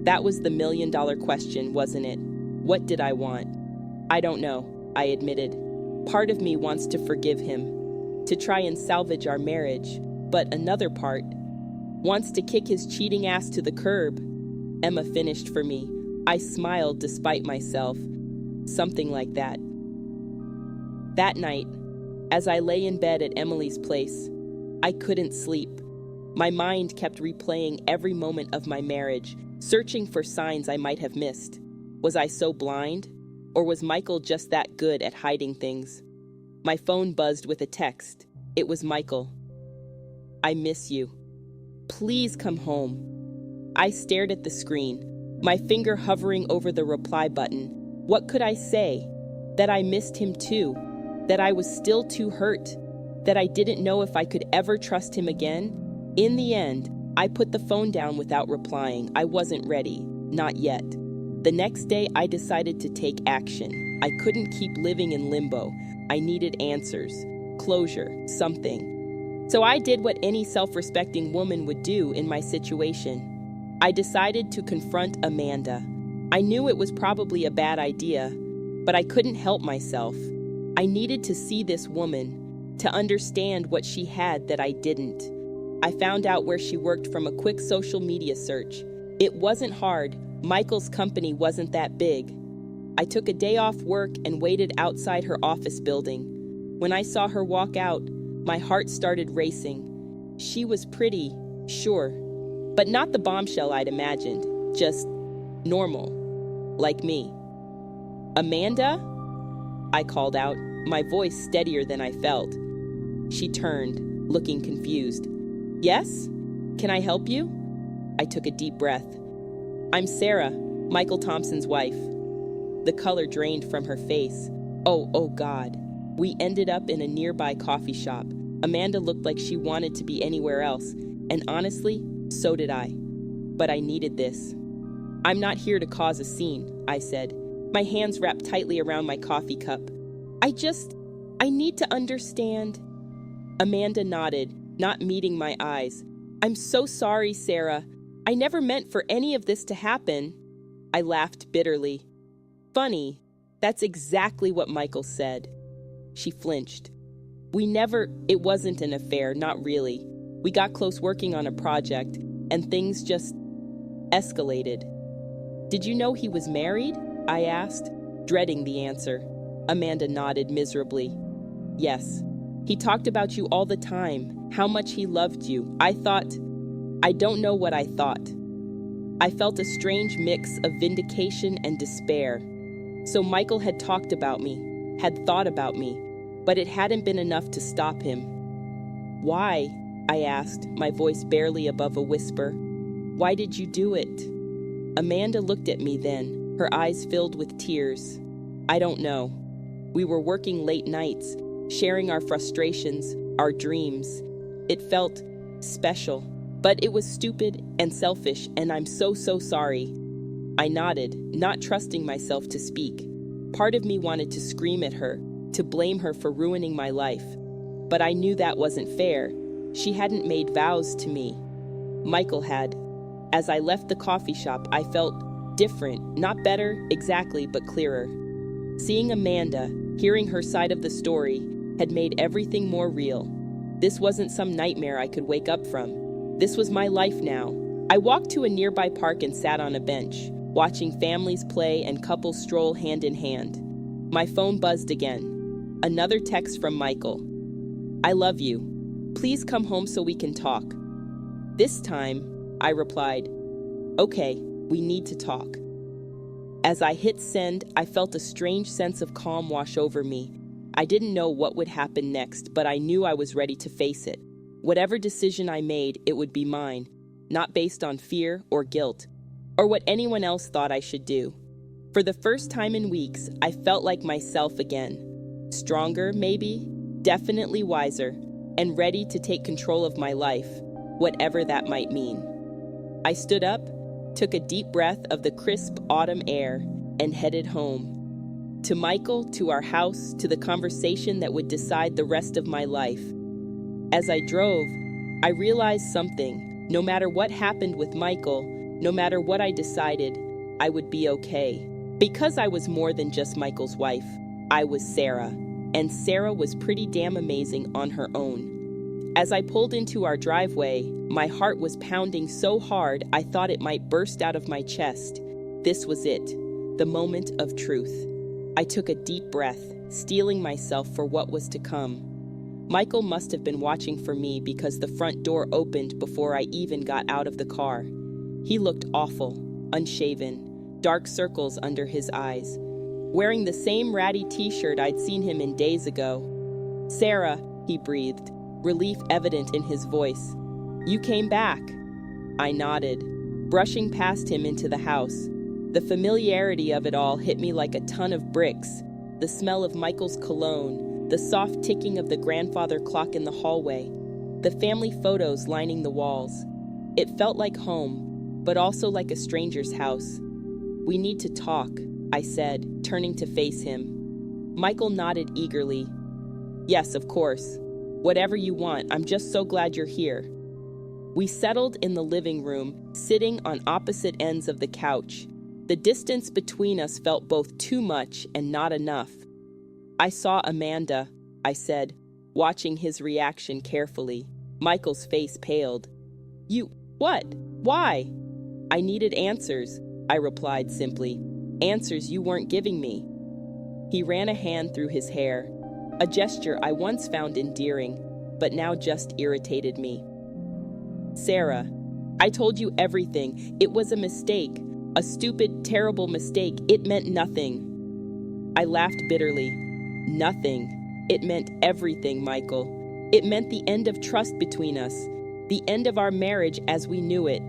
That was the million-dollar question, wasn't it? What did I want? "I don't know," I admitted. "Part of me wants to forgive him, to try and salvage our marriage, but another part wants to kick his cheating ass to the curb." Emma finished for me. I smiled despite myself. Something like that. That night, as I lay in bed at Emily's place, I couldn't sleep. My mind kept replaying every moment of my marriage, searching for signs I might have missed. Was I so blind? Or was Michael just that good at hiding things? My phone buzzed with a text. It was Michael. "I miss you. Please come home." I stared at the screen, my finger hovering over the reply button. What could I say? That I missed him too? That I was still too hurt? That I didn't know if I could ever trust him again? In the end, I put the phone down without replying. I wasn't ready. Not yet. The next day, I decided to take action. I couldn't keep living in limbo. I needed answers, closure, something. So I did what any self-respecting woman would do in my situation. I decided to confront Amanda. I knew it was probably a bad idea, but I couldn't help myself. I needed to see this woman, to understand what she had that I didn't. I found out where she worked from a quick social media search. It wasn't hard. Michael's company wasn't that big. I took a day off work and waited outside her office building. When I saw her walk out, my heart started racing. She was pretty, sure, but not the bombshell I'd imagined, just normal, like me. "Amanda?" I called out, my voice steadier than I felt. She turned, looking confused. "Yes? Can I help you?" I took a deep breath. "I'm Sarah, Michael Thompson's wife." The color drained from her face. Oh God. We ended up in a nearby coffee shop. Amanda looked like she wanted to be anywhere else. And honestly, so did I. But I needed this. I'm not here to cause a scene, I said, my hands wrapped tightly around my coffee cup. I need to understand. Amanda nodded, not meeting my eyes. I'm so sorry, Sarah. I never meant for any of this to happen. I laughed bitterly. Funny, that's exactly what Michael said. She flinched. It wasn't an affair, not really. We got close working on a project, and things just escalated. Did you know he was married? I asked, dreading the answer. Amanda nodded miserably. Yes. He talked about you all the time, how much he loved you. I don't know what I thought. I felt a strange mix of vindication and despair. So Michael had talked about me, had thought about me, but it hadn't been enough to stop him. Why? I asked, my voice barely above a whisper. Why did you do it? Amanda looked at me then, her eyes filled with tears. I don't know. We were working late nights, sharing our frustrations, our dreams. It felt special, but it was stupid and selfish, and I'm so sorry. I nodded, not trusting myself to speak. Part of me wanted to scream at her, to blame her for ruining my life. But I knew that wasn't fair. She hadn't made vows to me. Michael had. As I left the coffee shop, I felt different, not better exactly, but clearer. Seeing Amanda, hearing her side of the story, had made everything more real. This wasn't some nightmare I could wake up from. This was my life now. I walked to a nearby park and sat on a bench, watching families play and couples stroll hand in hand. My phone buzzed again. Another text from Michael. I love you. Please come home so we can talk. This time, I replied, okay, we need to talk. As I hit send, I felt a strange sense of calm wash over me. I didn't know what would happen next, but I knew I was ready to face it. Whatever decision I made, it would be mine, not based on fear or guilt, or what anyone else thought I should do. For the first time in weeks, I felt like myself again. Stronger, maybe, definitely wiser, and ready to take control of my life, whatever that might mean. I stood up, took a deep breath of the crisp autumn air, and headed home. To Michael, to our house, to the conversation that would decide the rest of my life. As I drove, I realized something. No matter what happened with Michael, no matter what I decided, I would be okay. Because I was more than just Michael's wife. I was Sarah, and Sarah was pretty damn amazing on her own. As I pulled into our driveway, my heart was pounding so hard I thought it might burst out of my chest. This was it, the moment of truth. I took a deep breath, steeling myself for what was to come. Michael must have been watching for me because the front door opened before I even got out of the car. He looked awful, unshaven, dark circles under his eyes, wearing the same ratty t-shirt I'd seen him in days ago. Sarah, he breathed, relief evident in his voice. You came back. I nodded, brushing past him into the house. The familiarity of it all hit me like a ton of bricks. The smell of Michael's cologne, the soft ticking of the grandfather clock in the hallway, the family photos lining the walls. It felt like home, but also like a stranger's house. We need to talk, I said, turning to face him. Michael nodded eagerly. Yes, of course. Whatever you want, I'm just so glad you're here. We settled in the living room, sitting on opposite ends of the couch. The distance between us felt both too much and not enough. I saw Amanda, I said, watching his reaction carefully. Michael's face paled. You, what? Why? I needed answers, I replied simply. Answers you weren't giving me. He ran a hand through his hair, a gesture I once found endearing, but now just irritated me. Sarah, I told you everything. It was a mistake. A stupid, terrible mistake. It meant nothing. I laughed bitterly. Nothing. It meant everything, Michael. It meant the end of trust between us, the end of our marriage as we knew it.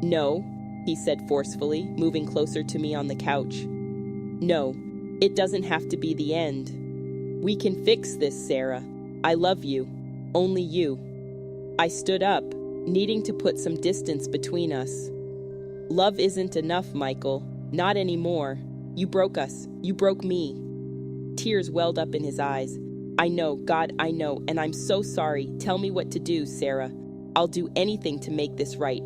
No, he said forcefully, moving closer to me on the couch. No, it doesn't have to be the end. We can fix this, Sarah. I love you. Only you. I stood up, needing to put some distance between us. Love isn't enough, Michael. Not anymore. You broke us. You broke me. Tears welled up in his eyes. I know, God, I know, and I'm so sorry. Tell me what to do, Sarah. I'll do anything to make this right.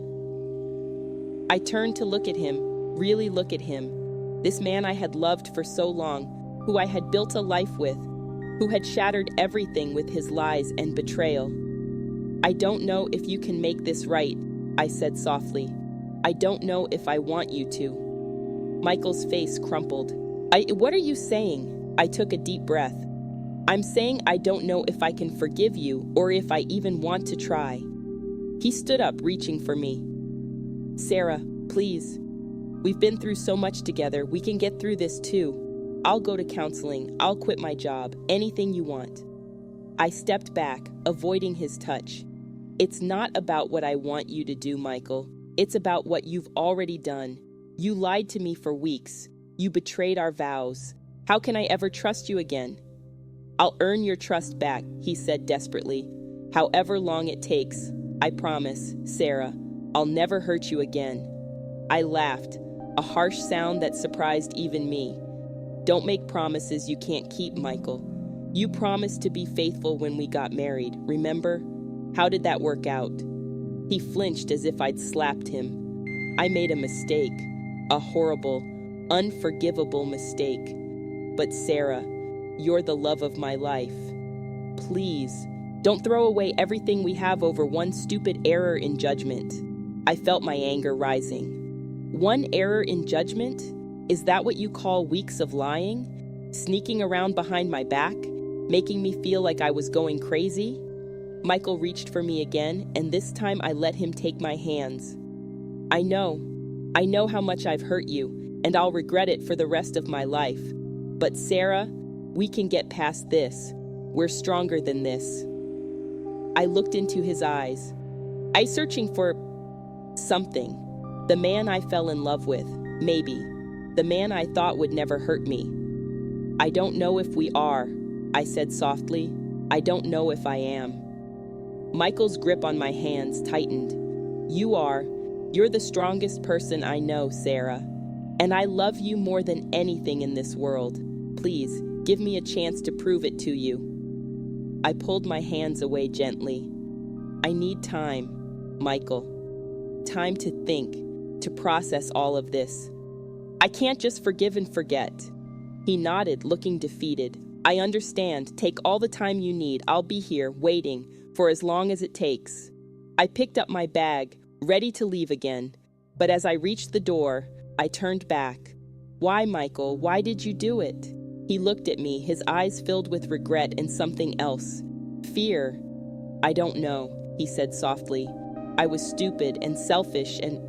I turned to look at him, really look at him. This man I had loved for so long, who I had built a life with, who had shattered everything with his lies and betrayal. I don't know if you can make this right, I said softly. I don't know if I want you to. Michael's face crumpled. What are you saying? I took a deep breath. I'm saying I don't know if I can forgive you or if I even want to try. He stood up, reaching for me. Sarah, please. We've been through so much together. We can get through this too. I'll go to counseling. I'll quit my job. Anything you want. I stepped back, avoiding his touch. It's not about what I want you to do, Michael. It's about what you've already done. You lied to me for weeks. You betrayed our vows. How can I ever trust you again? I'll earn your trust back, he said desperately. However long it takes, I promise, Sarah, I'll never hurt you again. I laughed, a harsh sound that surprised even me. Don't make promises you can't keep, Michael. You promised to be faithful when we got married, remember? How did that work out? He flinched as if I'd slapped him. I made a mistake, a horrible, unforgivable mistake. But Sarah, you're the love of my life. Please, don't throw away everything we have over one stupid error in judgment. I felt my anger rising. One error in judgment? Is that what you call weeks of lying? Sneaking around behind my back? Making me feel like I was going crazy? Michael reached for me again, and this time I let him take my hands. I know how much I've hurt you, and I'll regret it for the rest of my life. But Sarah, we can get past this. We're stronger than this. I looked into his eyes. I was searching for something. The man I fell in love with, maybe. The man I thought would never hurt me. I don't know if we are, I said softly. I don't know if I am. Michael's grip on my hands tightened. You are. You're the strongest person I know, Sarah. And I love you more than anything in this world. Please, give me a chance to prove it to you. I pulled my hands away gently. I need time, Michael. Time to think, to process all of this. I can't just forgive and forget. He nodded, looking defeated. I understand. Take all the time you need. I'll be here, waiting, for as long as it takes. I picked up my bag, ready to leave again. But as I reached the door, I turned back. Why, Michael? Why did you do it? He looked at me, his eyes filled with regret and something else. Fear. I don't know, he said softly. I was stupid and selfish and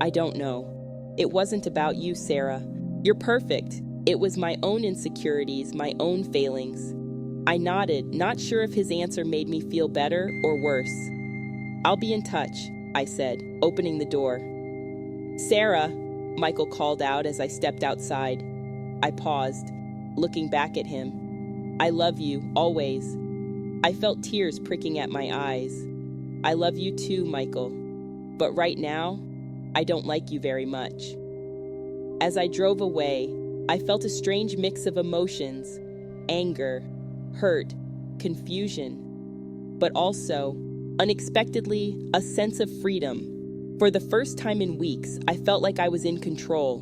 I don't know. It wasn't about you, Sarah. You're perfect. It was my own insecurities, my own failings. I nodded, not sure if his answer made me feel better or worse. I'll be in touch, I said, opening the door. Sarah, Michael called out as I stepped outside. I paused, looking back at him. I love you, always. I felt tears pricking at my eyes. I love you too, Michael. But right now, I don't like you very much. As I drove away, I felt a strange mix of emotions, anger, hurt, confusion, but also, unexpectedly, a sense of freedom. For the first time in weeks, I felt like I was in control.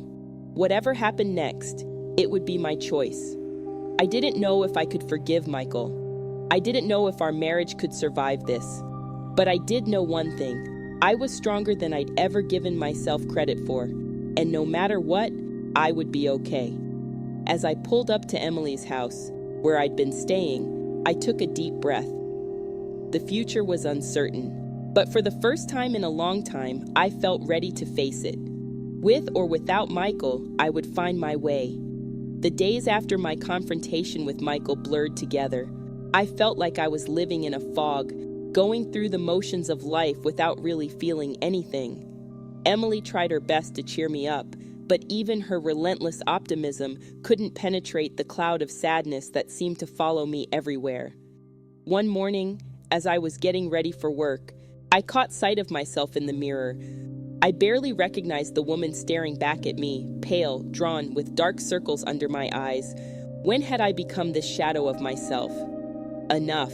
Whatever happened next, it would be my choice. I didn't know if I could forgive Michael. I didn't know if our marriage could survive this. But I did know one thing. I was stronger than I'd ever given myself credit for. And no matter what, I would be okay. As I pulled up to Emily's house, where I'd been staying, I took a deep breath. The future was uncertain, but for the first time in a long time, I felt ready to face it. With or without Michael, I would find my way. The days after my confrontation with Michael blurred together. I felt like I was living in a fog, going through the motions of life without really feeling anything. Emily tried her best to cheer me up, but even her relentless optimism couldn't penetrate the cloud of sadness that seemed to follow me everywhere. One morning, as I was getting ready for work, I caught sight of myself in the mirror. I barely recognized the woman staring back at me, pale, drawn, with dark circles under my eyes. When had I become this shadow of myself? Enough,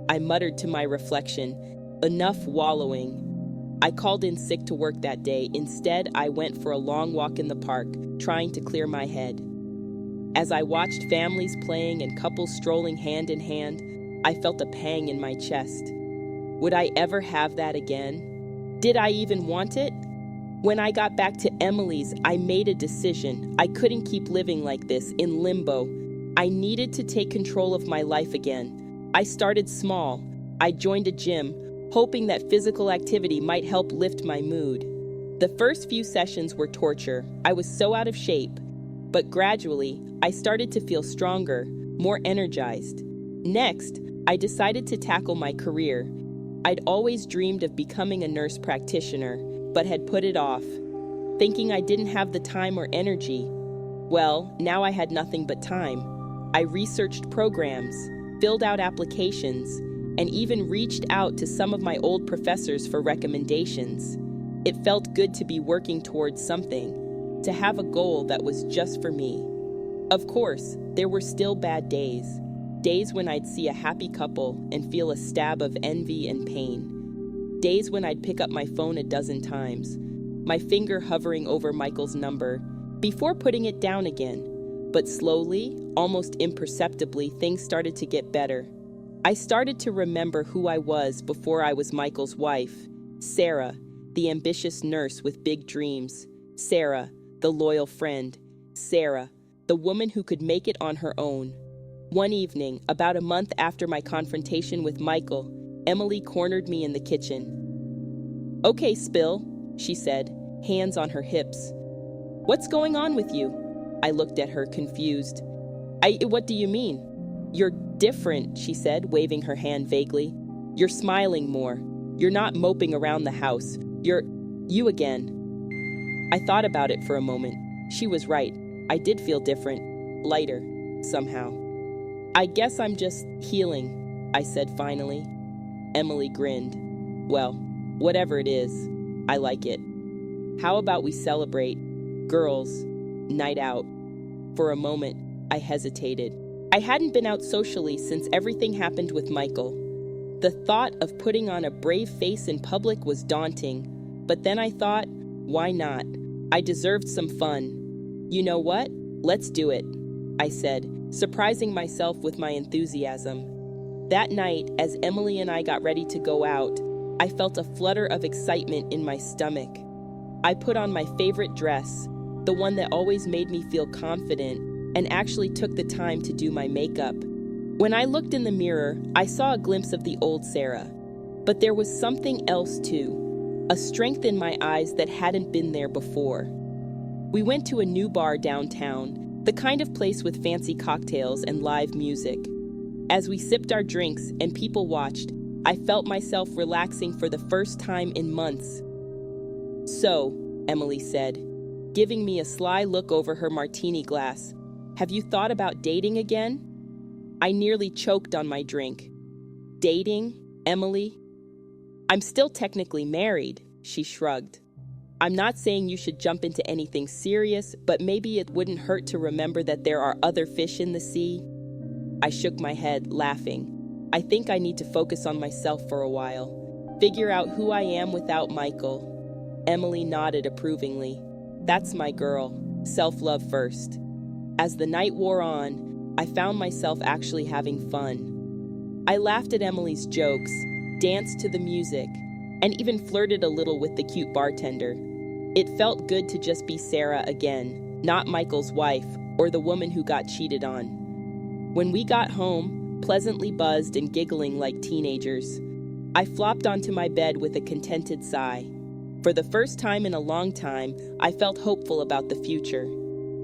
I muttered to my reflection. Enough wallowing. I called in sick to work that day. Instead, I went for a long walk in the park, trying to clear my head. As I watched families playing and couples strolling hand in hand, I felt a pang in my chest. Would I ever have that again? Did I even want it? When I got back to Emily's, I made a decision. I couldn't keep living like this, in limbo. I needed to take control of my life again. I started small. I joined a gym, hoping that physical activity might help lift my mood. The first few sessions were torture. I was so out of shape. But gradually, I started to feel stronger, more energized. Next, I decided to tackle my career. I'd always dreamed of becoming a nurse practitioner, but had put it off, thinking I didn't have the time or energy. Well, now I had nothing but time. I researched programs, filled out applications, and even reached out to some of my old professors for recommendations. It felt good to be working towards something, to have a goal that was just for me. Of course, there were still bad days. Days when I'd see a happy couple and feel a stab of envy and pain. Days when I'd pick up my phone a dozen times, my finger hovering over Michael's number, before putting it down again. But slowly, almost imperceptibly, things started to get better. I started to remember who I was before I was Michael's wife. Sarah, the ambitious nurse with big dreams. Sarah, the loyal friend. Sarah, the woman who could make it on her own. One evening, about a month after my confrontation with Michael, Emily cornered me in the kitchen. "Okay, Spill," she said, hands on her hips. "What's going on with you?" I looked at her, confused. What do you mean?" "You're different," she said, waving her hand vaguely. "You're smiling more. You're not moping around the house. You're you again." I thought about it for a moment. She was right. I did feel different, lighter, somehow. "I guess I'm just healing," I said finally. Emily grinned. "Well, whatever it is, I like it. How about we celebrate? Girls, night out." For a moment, I hesitated. I hadn't been out socially since everything happened with Michael. The thought of putting on a brave face in public was daunting, but then I thought, why not? I deserved some fun. "You know what? Let's do it," I said, surprising myself with my enthusiasm. That night, as Emily and I got ready to go out, I felt a flutter of excitement in my stomach. I put on my favorite dress, the one that always made me feel confident, and actually took the time to do my makeup. When I looked in the mirror, I saw a glimpse of the old Sarah. But there was something else too, a strength in my eyes that hadn't been there before. We went to a new bar downtown, the kind of place with fancy cocktails and live music. As we sipped our drinks and people watched, I felt myself relaxing for the first time in months. "So," Emily said, giving me a sly look over her martini glass, "have you thought about dating again?" I nearly choked on my drink. "Dating, Emily?" "I'm still technically married," she shrugged. "I'm not saying you should jump into anything serious, but maybe it wouldn't hurt to remember that there are other fish in the sea." I shook my head, laughing. "I think I need to focus on myself for a while. Figure out who I am without Michael." Emily nodded approvingly. "That's my girl. Self-love first." As the night wore on, I found myself actually having fun. I laughed at Emily's jokes, danced to the music, and even flirted a little with the cute bartender. It felt good to just be Sarah again, not Michael's wife or the woman who got cheated on. When we got home, pleasantly buzzed and giggling like teenagers, I flopped onto my bed with a contented sigh. For the first time in a long time, I felt hopeful about the future.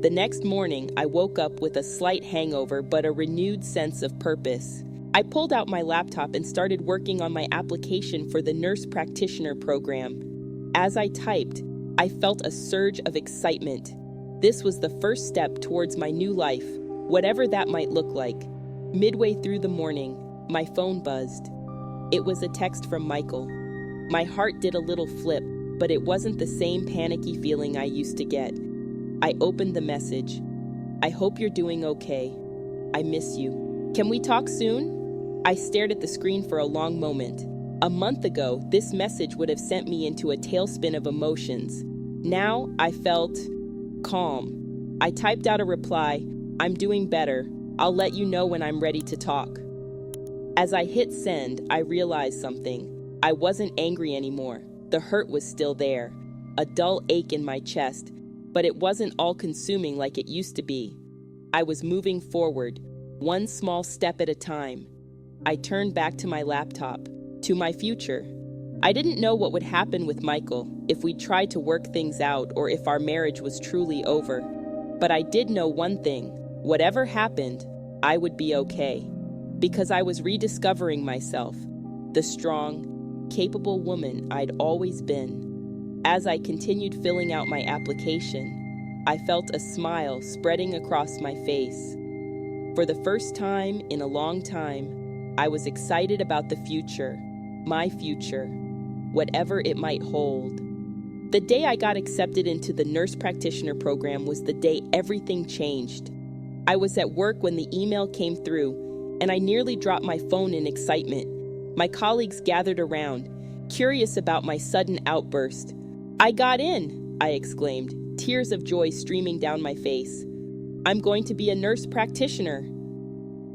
The next morning, I woke up with a slight hangover but a renewed sense of purpose. I pulled out my laptop and started working on my application for the nurse practitioner program. As I typed, I felt a surge of excitement. This was the first step towards my new life, whatever that might look like. Midway through the morning, my phone buzzed. It was a text from Michael. My heart did a little flip, but it wasn't the same panicky feeling I used to get. I opened the message. I hope you're doing okay. I miss you. Can we talk soon? I stared at the screen for a long moment. A month ago, this message would have sent me into a tailspin of emotions. Now, I felt calm. I typed out a reply, I'm doing better. I'll let you know when I'm ready to talk. As I hit send, I realized something. I wasn't angry anymore. The hurt was still there, a dull ache in my chest, but it wasn't all-consuming like it used to be. I was moving forward, one small step at a time. I turned back to my laptop, to my future. I didn't know what would happen with Michael, if we tried to work things out or if our marriage was truly over. But I did know one thing. Whatever happened, I would be okay. Because I was rediscovering myself, the strong, capable woman I'd always been. As I continued filling out my application, I felt a smile spreading across my face. For the first time in a long time, I was excited about the future, my future, whatever it might hold. The day I got accepted into the nurse practitioner program was the day everything changed. I was at work when the email came through, and I nearly dropped my phone in excitement. My colleagues gathered around, curious about my sudden outburst. I got in, I exclaimed, tears of joy streaming down my face. I'm going to be a nurse practitioner.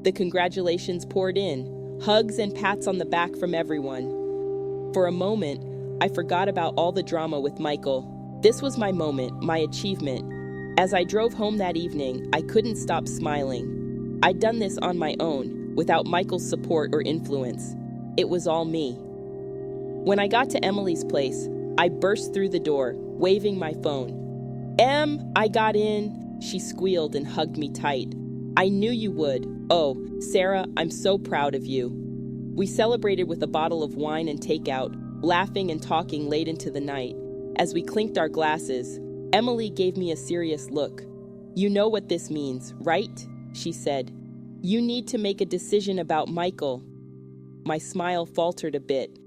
The congratulations poured in, hugs and pats on the back from everyone. For a moment, I forgot about all the drama with Michael. This was my moment, my achievement. As I drove home that evening, I couldn't stop smiling. I'd done this on my own, without Michael's support or influence. It was all me. When I got to Emily's place, I burst through the door, waving my phone. I got in, she squealed and hugged me tight. I knew you would. Oh, Sarah, I'm so proud of you. We celebrated with a bottle of wine and takeout, laughing and talking late into the night. As we clinked our glasses, Emily gave me a serious look. You know what this means, right? She said. You need to make a decision about Michael. My smile faltered a bit.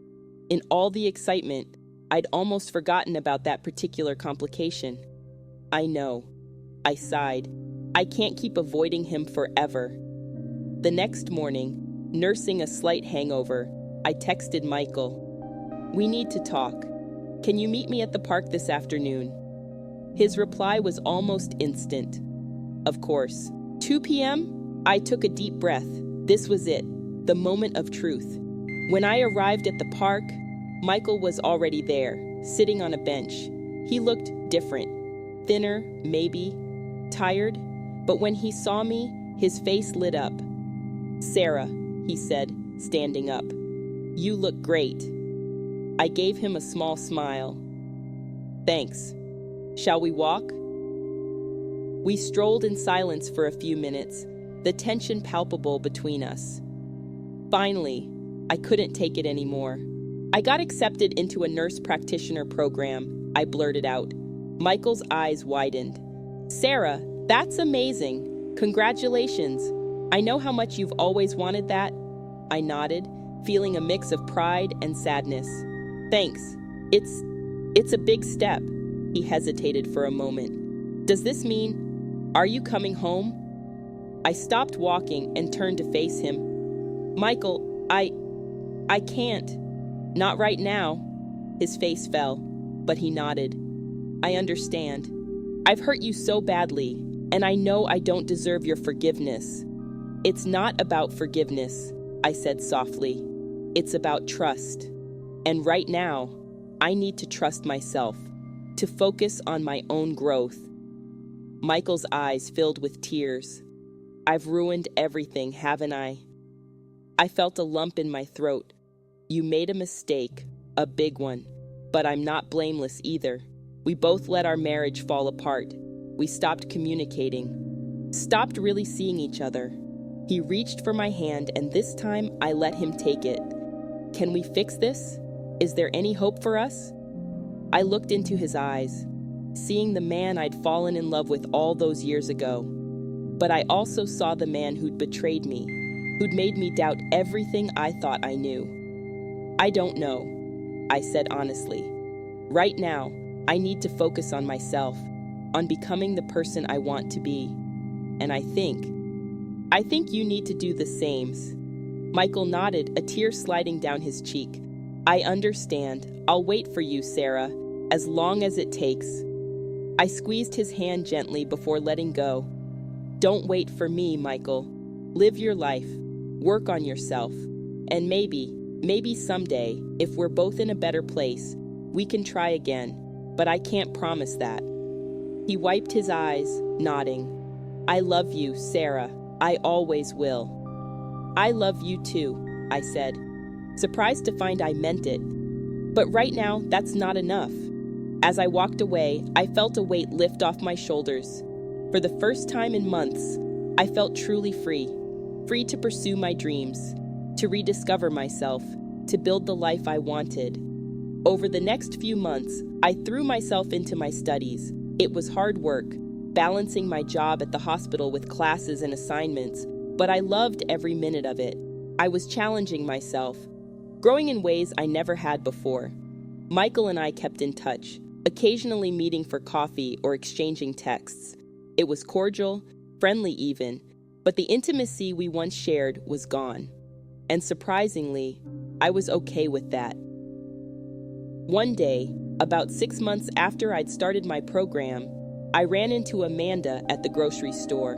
In all the excitement, I'd almost forgotten about that particular complication. I know. I sighed. I can't keep avoiding him forever. The next morning, nursing a slight hangover, I texted Michael. We need to talk. Can you meet me at the park this afternoon? His reply was almost instant. Of course. 2 p.m.? I took a deep breath. This was it, the moment of truth. When I arrived at the park, Michael was already there, sitting on a bench. He looked different. Thinner, maybe. Tired. But when he saw me, his face lit up. Sarah, he said, standing up. You look great. I gave him a small smile. Thanks. Shall we walk? We strolled in silence for a few minutes, the tension palpable between us. Finally, I couldn't take it anymore. I got accepted into a nurse practitioner program, I blurted out. Michael's eyes widened. Sarah, that's amazing. Congratulations. I know how much you've always wanted that. I nodded, feeling a mix of pride and sadness. Thanks. It's a big step. He hesitated for a moment. Does this mean, are you coming home? I stopped walking and turned to face him. Michael, I can't. Not right now. His face fell, but he nodded. I understand. I've hurt you so badly, and I know I don't deserve your forgiveness. It's not about forgiveness, I said softly. It's about trust. And right now, I need to trust myself, to focus on my own growth. Michael's eyes filled with tears. I've ruined everything, haven't I? I felt a lump in my throat. You made a mistake, a big one, but I'm not blameless either. We both let our marriage fall apart. We stopped communicating, stopped really seeing each other. He reached for my hand, and this time I let him take it. Can we fix this? Is there any hope for us? I looked into his eyes, seeing the man I'd fallen in love with all those years ago. But I also saw the man who'd betrayed me, who'd made me doubt everything I thought I knew. I don't know. I said honestly. Right now, I need to focus on myself, on becoming the person I want to be. And I think you need to do the same. Michael nodded, a tear sliding down his cheek. I understand. I'll wait for you, Sarah, as long as it takes. I squeezed his hand gently before letting go. Don't wait for me, Michael. Live your life. Work on yourself. And maybe someday, if we're both in a better place, we can try again. But I can't promise that. He wiped his eyes, nodding. I love you, Sarah. I always will. I love you too, I said, surprised to find I meant it. But right now, that's not enough. As I walked away, I felt a weight lift off my shoulders. For the first time in months, I felt truly free. Free to pursue my dreams, to rediscover myself, to build the life I wanted. Over the next few months, I threw myself into my studies. It was hard work, balancing my job at the hospital with classes and assignments, but I loved every minute of it. I was challenging myself, growing in ways I never had before. Michael and I kept in touch, occasionally meeting for coffee or exchanging texts. It was cordial, friendly even, but the intimacy we once shared was gone. And surprisingly, I was okay with that. One day, about 6 months after I'd started my program, I ran into Amanda at the grocery store.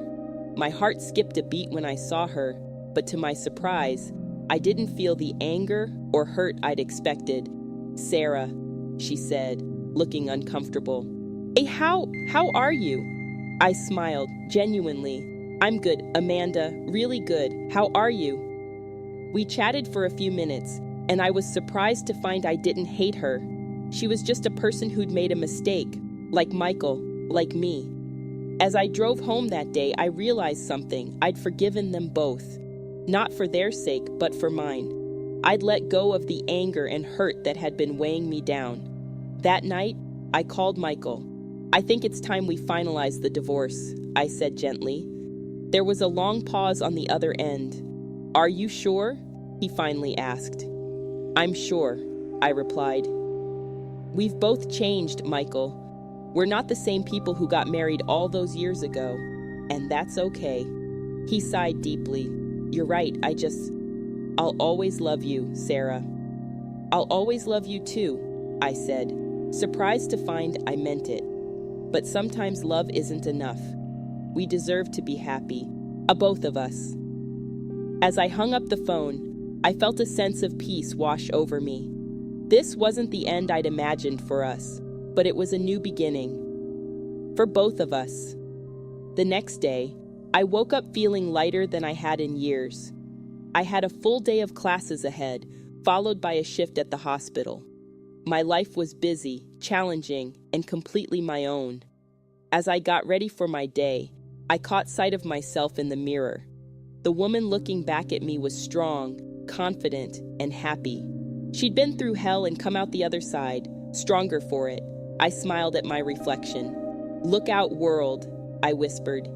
My heart skipped a beat when I saw her, but to my surprise, I didn't feel the anger or hurt I'd expected. Sarah, she said, looking uncomfortable. Hey, how are you? I smiled, genuinely. I'm good, Amanda, really good. How are you? We chatted for a few minutes, and I was surprised to find I didn't hate her. She was just a person who'd made a mistake, like Michael, like me. As I drove home that day, I realized something. I'd forgiven them both. Not for their sake, but for mine. I'd let go of the anger and hurt that had been weighing me down. That night, I called Michael. I think it's time we finalize the divorce, I said gently. There was a long pause on the other end. Are you sure? He finally asked. I'm sure, I replied. We've both changed, Michael. We're not the same people who got married all those years ago, and that's okay. He sighed deeply. You're right, I'll always love you, Sarah. I'll always love you too, I said, surprised to find I meant it. But sometimes love isn't enough. We deserve to be happy, both of us. As I hung up the phone, I felt a sense of peace wash over me. This wasn't the end I'd imagined for us, but it was a new beginning. For both of us. The next day, I woke up feeling lighter than I had in years. I had a full day of classes ahead, followed by a shift at the hospital. My life was busy, challenging, and completely my own. As I got ready for my day, I caught sight of myself in the mirror. The woman looking back at me was strong, confident, and happy. She'd been through hell and come out the other side, stronger for it. I smiled at my reflection. Look out, world, I whispered.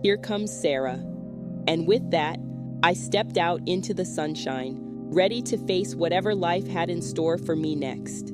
Here comes Sarah. And with that, I stepped out into the sunshine, ready to face whatever life had in store for me next.